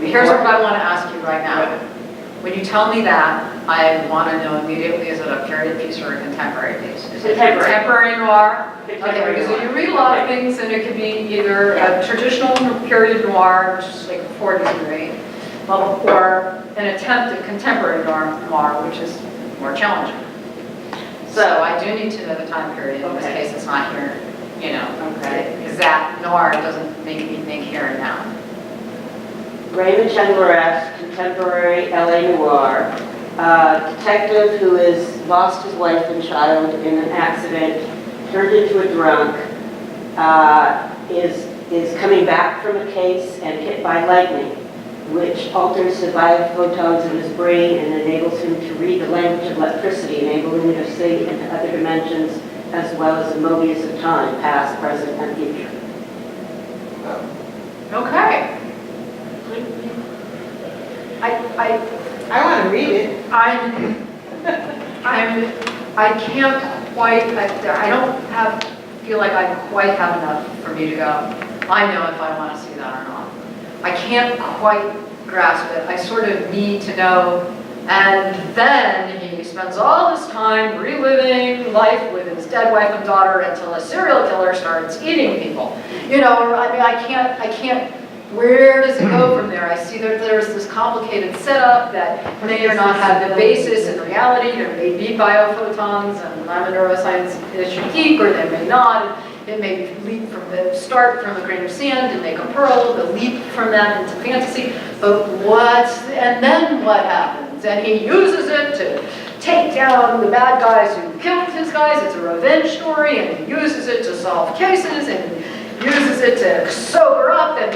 Here's what I want to ask you right now. When you tell me that, I want to know immediately, is it a period piece or a contemporary piece? Is it Contemporary. contemporary noir? Contemporary Okay, because noir. you read a lot of things and it could be either a traditional period noir, which is like a 40s movie, or an attempt at contemporary noir, which is more challenging. So I do need to know the time period. In this Okay. case, it's not here, you know. Okay. Because that noir doesn't make me think here and now. Raymond Chandler-esque contemporary LA noir. Detective who has lost his wife and child in an accident, turned into a drunk, is coming back from a case and hit by lightning, which alters the biophotons in his brain and enables him to read the language of electricity, enabling him to see into other dimensions as well as the Mobius of time, past, present, and future. Okay. I want to read it. I can't quite, I don't feel like I quite have enough for me to go, I know if I want to see that or not. I can't quite grasp it. I sort of need to know. And then he spends all this time reliving life with his dead wife and daughter until a serial killer starts eating people. You know, I mean, I can't, where does it go from there? I see that there's this complicated setup that may or not have the basis in reality. There may be biophotons, and I'm a neuroscience geek, or there may not. It may leap from the start from a grain of sand and make a pearl, the leap from that into fantasy. But and then what happens? And he uses it to take down the bad guys who killed his guys. It's a revenge story, and he uses it to solve cases, and he uses it to sober up, and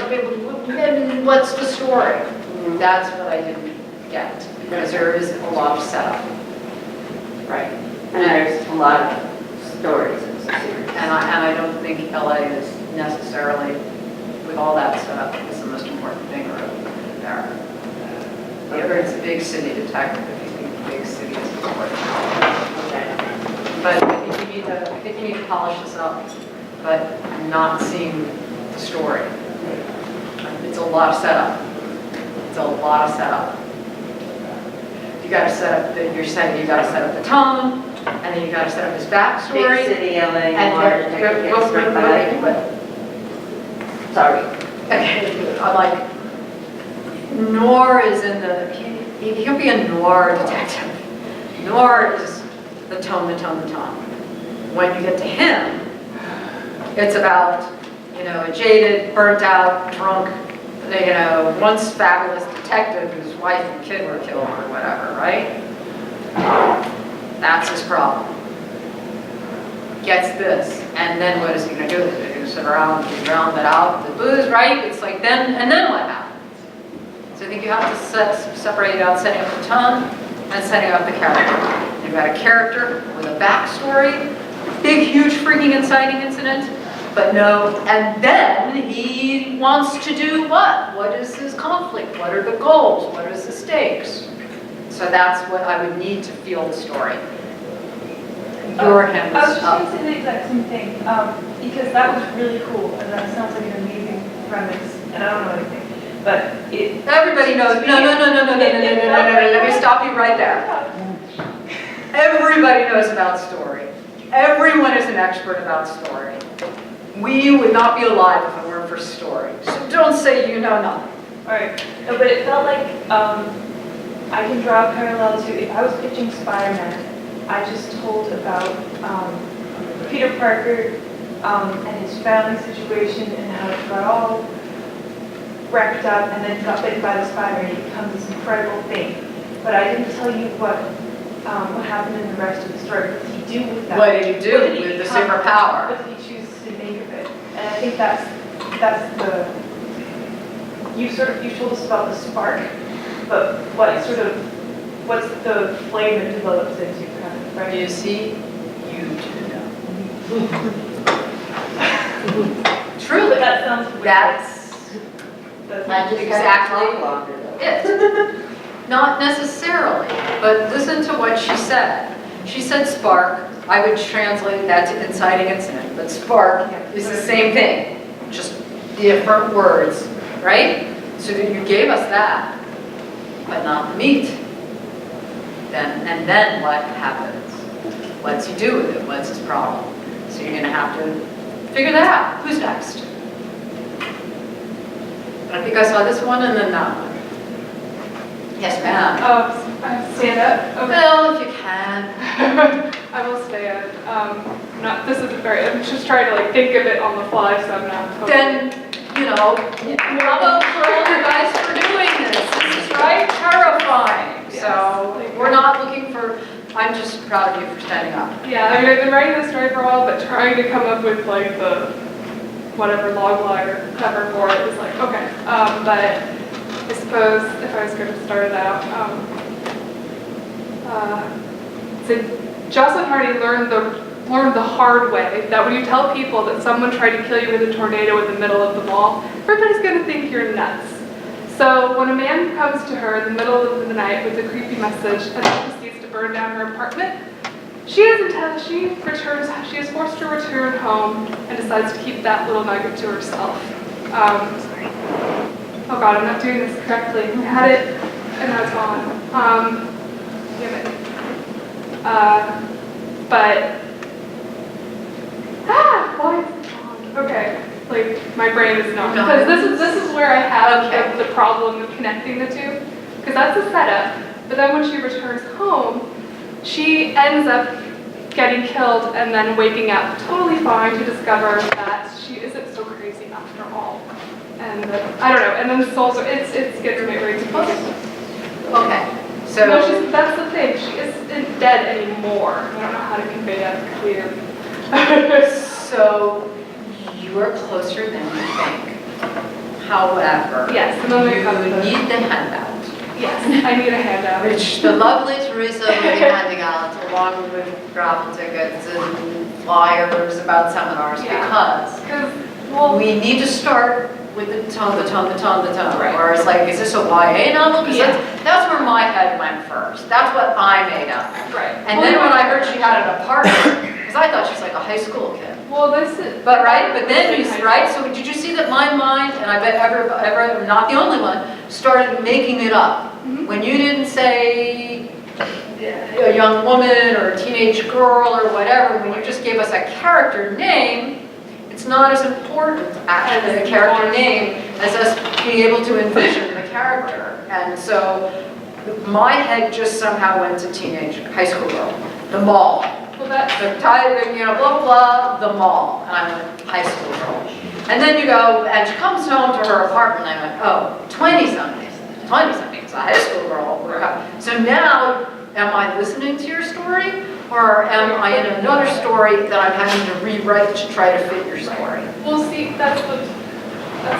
what's the story? That's what I didn't get, because there is a lot of setup. Right. And there's a lot of stories in this series. And I don't think LA is necessarily, with all that setup, is the most important thing there. The other is big city detective, if you think big city is important. But I think you need to polish this up, but I'm not seeing the story. It's a lot of setup. It's a lot of setup. You got to set up you got to set up the tone, and then you got to set up his backstory. Big city, LA, And noir, detective, sorry. Okay, I'm like, noir is in the, he can be a noir detective. Noir is the tone. When you get to him, it's about, you know, a jaded, burnt out, drunk, you know, once fabulous detective whose wife and kid were killed or whatever, right? That's his problem. Gets this, and then what is he going to do with it? He's going to sit around and drown it out with the booze, right? It's like then what happens? So I think you have to separate out setting up the tone and setting up the character. You've got a character with a backstory, big, huge, freaking inciting incident, but no, and then he wants to do what? What is his conflict? What are the goals? What is the stakes? So that's what I would need to feel the story. Your hand I was is just up. going to say the exact same thing, because that was really cool, and that sounds like an amazing premise, and I don't know anything, but it... Everybody knows, no, let me stop you right there. Everybody knows about story. Everyone is an expert about story. We would not be alive if it weren't for story. So don't say you know nothing. Alright, no, but it felt like, I can draw a parallel to, if I was pitching Spider-Man, I just told about Peter Parker and his family situation and how it got all wrecked up and then got bitten by the spider and he becomes this incredible thing. But I didn't tell you what happened in the rest of the story. What did he do with that? What did he do What did he with the become? superpower? What did he choose to make of it? And I think that's that's the, you told us about the spark, but what's the flame that develops into kind of, right? You see, you do know. Truly, But that sounds weird. that's exactly it. Not necessarily, but listen to what she said. She said spark. I would translate that to inciting incident, but spark is the same thing, just different words, right? So you gave us that, but not the meat. And then what happens? What's he do with it? What's his problem? So you're gonna have to figure that out. Who's next? I think I saw this one and then that one. Yes, ma'am. Stand up? Okay. Well, if you can. I will stand. This isn't very, I'm just trying to like think of it on the fly, so I'm not totally. Then, bravo for all you guys for doing this. This is right terrifying. Yes. So we're not looking for, I'm just proud of you for standing up. Yeah, I mean, I've been writing this story for a while, but trying to come up with like the whatever log line or cover for it was like, okay. But I suppose if I was going to start it out, so Jocelyn Hardy learned the hard way that when you tell people that someone tried to kill you with a tornado in the middle of the mall, everybody's going to think you're nuts. So when a man comes to her in the middle of the night with a creepy message and then proceeds to burn down her apartment, she is forced to return home and decides to keep that little nugget to herself. Oh God, I'm not doing this correctly. I had it and now it's gone. Damn it. Why is it gone? Okay, like my brain is not, because this is where I have the problem of connecting the two, because that's a setup, but then when she returns home, she ends up getting killed and then waking up totally fine to discover that she isn't so crazy after all. And I don't know, and then it's also, it gets me very confused. Okay, so. No, that's the thing, she isn't dead anymore. I don't know how to convey that clearly. So you are closer than you think. However, Yes, and then they you come to need the handout, Yes, I need a handout. which the lovely Teresa will be handing out along with raffle tickets and flyers about seminars because we need to start with the tone. Right. Or it's like, is this a YA novel? Because Yeah. that's where my head went first. That's what I made up. Right. And then when I heard she had an apartment, because I thought she's like a high school kid. Well, this is. But then you, right, so did you see that my mind, and I bet I'm not the only one, started making it up. Mhm. When you didn't say a young woman or a teenage girl or whatever, when you just gave us a character name, it's not as important, actually, the character name, as us being able to envision the character. And so my head just somehow went to teenage, high school girl, the mall. Well, that's. The title, blah, blah, the mall. And I went, high school girl. And then you go, and she comes home to her apartment, and I went, oh, 20-something. 20-something, it's a high school girl. So now, am I listening to your story? Or am I in another story that I'm having to rewrite to try to fit your story? Well, see, that's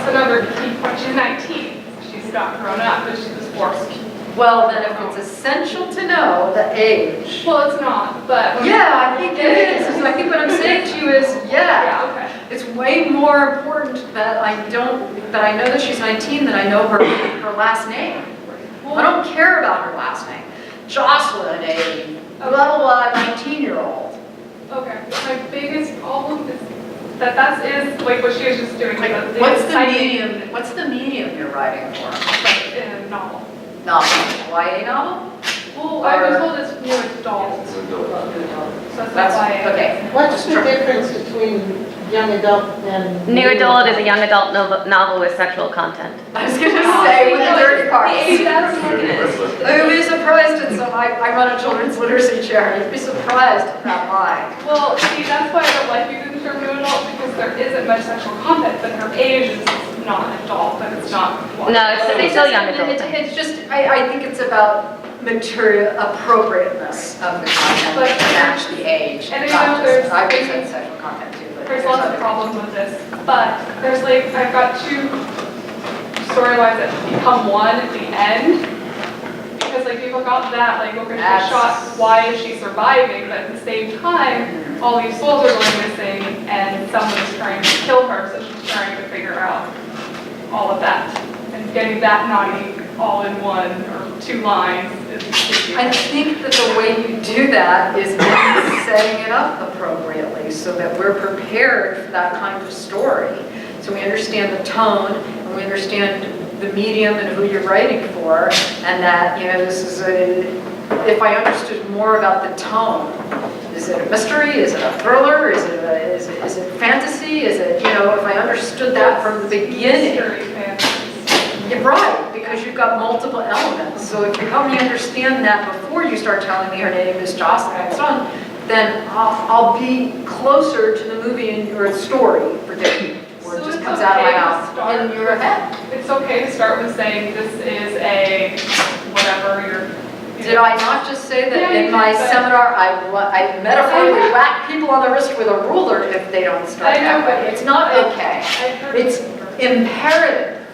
another key point. She's 19. She's not grown up, but she was forced. Well, then if it's essential to know the age. Well, it's not, but. Yeah, I think it is. I think what I'm saying to you is, Yeah, okay. it's way more important that I know that she's 19 than I know her last name. I don't care about her last name. Jocelyn, a blah, blah, blah, 19-year-old. Okay, my biggest problem is that is like what she was just doing. Like, the what's the exciting, medium you're writing for? like, in a novel. Novel, YA novel? Well, I was told it's new adult, It's an adult. so that's why. Okay. What's the difference between young adult and? New adult is a young adult novel with sexual content. I was gonna say with the dirty parts. That's what it is. You'd be surprised at some, I run a children's literacy charity, you'd be surprised at that line. Well, see, that's why I don't like using the term new adult, because there isn't much sexual content, but her age is not adult, but it's not. No, it's still young adult. It's just, I think it's about material appropriateness of the content But- to match the age. And not I know just- there's- I would say sexual content too, but there's lots of problems with this, but there's like, I've got two storylines that become one at the end. Because like people got that, like we're gonna take shots, why is she surviving? But at the same time, all these souls are going missing and someone's trying to kill her, so she's trying to figure out all of that. And getting that naughty all in one or two lines is I think that the way you do that is maybe setting it up appropriately so that we're prepared for that kind of story. So we understand the tone and we understand the medium and who you're writing for, and that, you know, this is if I understood more about the tone, is it a mystery, is it a thriller, is it fantasy, is it, you know, if I understood that from the beginning. You're right, because you've got multiple elements. So if you help me understand that before you start telling me her name is Jocelyn and so on, then I'll be closer to the movie and your story, predicting. Or it just comes out of my mouth in your head. It's okay to start with saying this is a whatever you're. Did I not just say that Yeah, in you my did, but- seminar I metaphorically whack people on the wrist with a ruler if they don't start I know, that way? but It's not okay. I've heard, It's imperative.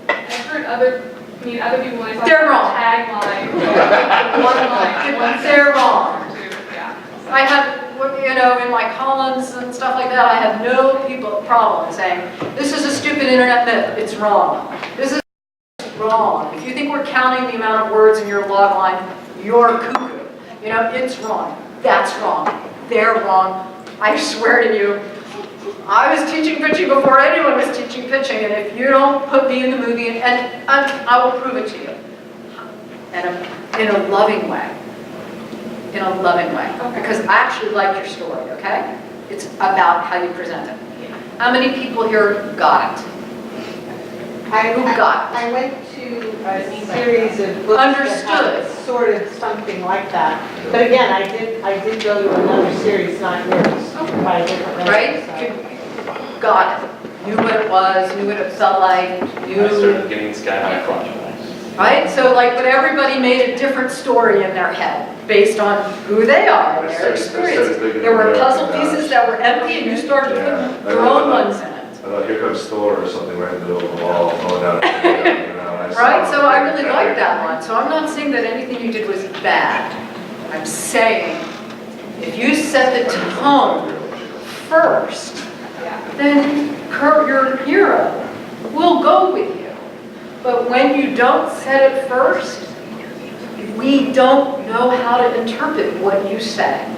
I've heard other people when they talk They're about wrong. tagline, one line, one They're wrong. sentence or two, yeah. I have, you know, in my columns and stuff like that, I have no problem saying, this is a stupid internet myth, it's wrong. This is wrong. If you think we're counting the amount of words in your log line, you're cuckoo. You know, it's wrong. That's wrong. They're wrong. I swear to you, I was teaching pitching before anyone was teaching pitching, and if you don't put me in the movie, and I will prove it to you, in a loving way. In a loving way, because I actually like your story, okay? It's about how you present it. How many people here got it? Who got it? I went to a series of books Understood. that had sort of something like that. But again, I did go to another series, not yours, by a different writer, Right? so. Got it. Knew what it was, knew what it felt like, I knew, started getting sky high flashbacks. right? So like, but everybody made a different story in their head based on who they are and their experience. There were puzzle pieces that were empty and you started putting your own ones in it. I thought, here comes Thor or something right in the middle of the wall, going down. You know, and I saw Right, so I him really and like that one. So I'm not saying that anything you did was bad. I'm saying, if you set the tone first, then your hero will go with you. But when you don't set it first, we don't know how to interpret what you say.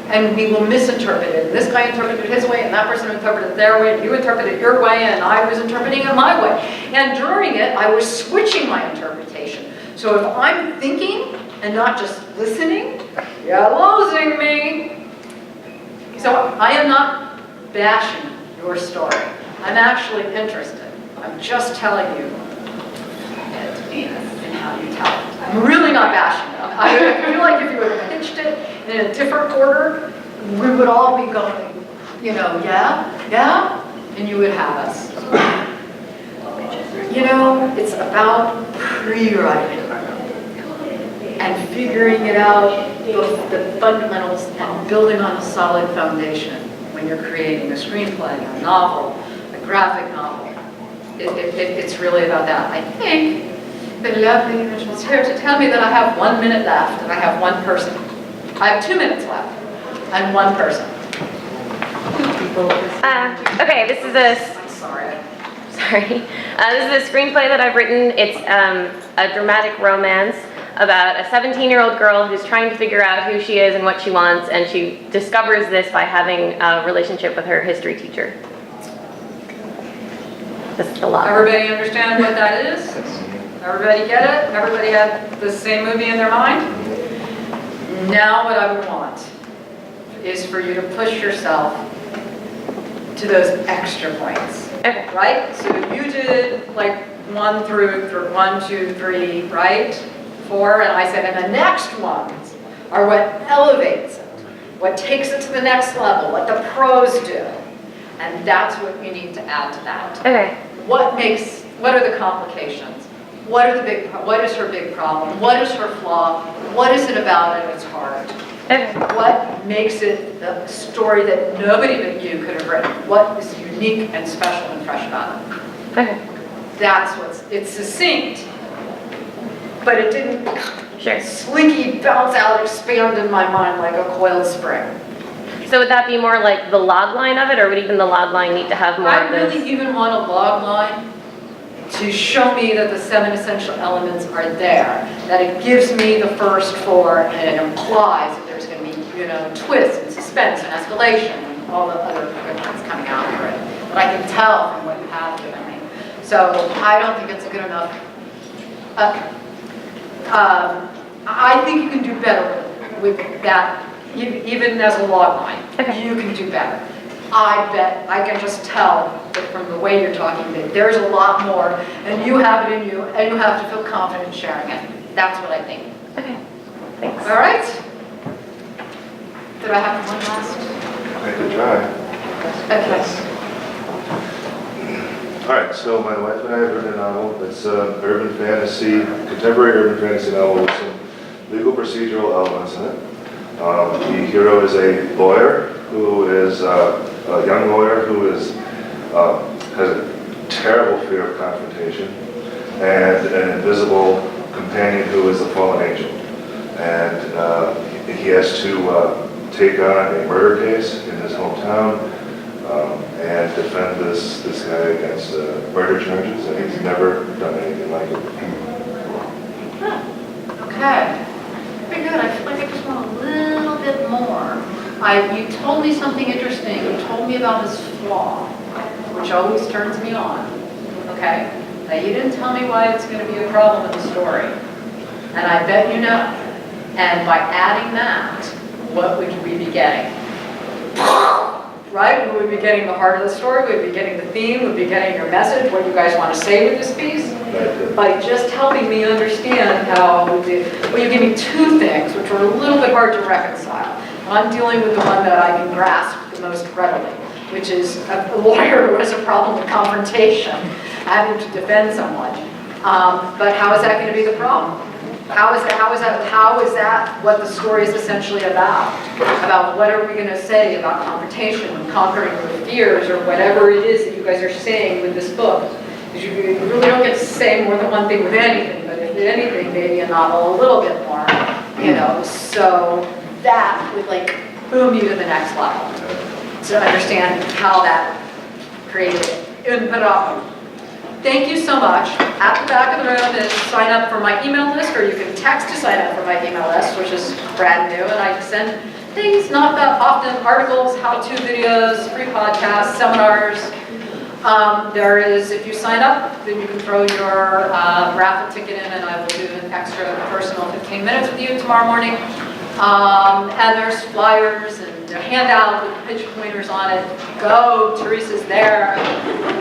And we will misinterpret it. And this guy interpreted it his way, and that person interpreted it their way, and you interpreted it your way, and I was interpreting it my way. And during it, I was switching my interpretation. So if I'm thinking and not just listening, you're losing me. So I am not bashing your story. I'm actually interested. I'm just telling you and how you tell it. I'm really not bashing it. I feel like if you had pitched it in a different order, we would all be going, you know, yeah, and you would have us. You know, it's about pre-writing and figuring it out, both the fundamentals and building on a solid foundation when you're creating a screenplay, a novel, a graphic novel. It's really about that. I think the lovely individuals here to tell me that I have 1 minute left and I have one person. I have 2 minutes left and one person. Okay, this is a, I'm sorry. sorry. This is a screenplay that I've written. It's a dramatic romance about a 17-year-old girl who's trying to figure out who she is and what she wants, and she discovers this by having a relationship with her history teacher. That's a lot. Everybody understand what that is? Everybody get it? Everybody had the same movie in their mind? Now what I would want is for you to push yourself to those extra points. Okay. Right? So you did like 1 through 1, 2, 3, right? 4, and I said, and the next ones are what elevates it, what takes it to the next level, what the pros do. And that's what you need to add to that. Okay. What are the complications? What is her big problem? What is her flaw? What is it about it that's hard? Okay. What makes it the story that nobody but you could have written? What is unique and special and fresh about it? Okay. That's it's succinct, but it didn't Sure. slinky bounce out, expand in my mind like a coiled spring. So would that be more like the log line of it, or would even the log line need to have more I of this? really even want a log line to show me that the 7 essential elements are there, that it gives me the first 4 and it implies that there's going to be, twists and suspense and escalation and all the other good things coming after it. But I can tell from what you have given me. So I don't think it's a good enough. I think you can do better with that, even as a log line. Okay. You can do better. I bet, I can just tell that from the way you're talking that there's a lot more, and you have it in you, and you have to feel confident sharing it. That's what I think. Okay, thanks. All right? Did I have one last? I could try. Okay. All right, so my wife and I have written a novel. It's an urban fantasy, contemporary urban fantasy novel with some legal procedural elements in it. The hero is a lawyer who is a young lawyer who is has a terrible fear of confrontation, and an invisible companion who is a fallen angel. And he has to take on a murder case in his hometown and defend this guy against murder charges, and he's never done anything like it. Okay. Very good. I feel like I just want a little bit more. You told me something interesting. You told me about his flaw, which always turns me on. Okay? Now, you didn't tell me why it's going to be a problem in the story. And I bet you know. And by adding that, what would we be getting? Right? We would be getting the heart of the story. We'd be getting the theme. We'd be getting your message, what you guys want to say with this piece. By just helping me understand how we did. Well, you gave me 2 things, which were a little bit hard to reconcile. I'm dealing with the one that I can grasp the most readily, which is a lawyer who has a problem with confrontation, having to defend someone. But how is that going to be the problem? How is that what the story is essentially about? About what are we going to say about confrontation and conquering your fears or whatever it is that you guys are saying with this book? Because you really don't get to say more than one thing with anything, but if anything, maybe a novel a little bit more, so that would like boom you to the next level. To understand how that created input. Thank you so much. At the back of the room is sign up for my email list, or you can text to sign up for my email list, which is brand new, and I send things not that often, articles, how-to videos, free podcasts, seminars. There is, if you sign up, then you can throw your raffle ticket in, and I will do an extra personal 15 minutes with you tomorrow morning. And there's flyers and a handout with pitch pointers on it. Go, Teresa's there.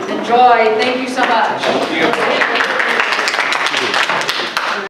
Enjoy. Thank you so much. Thank you.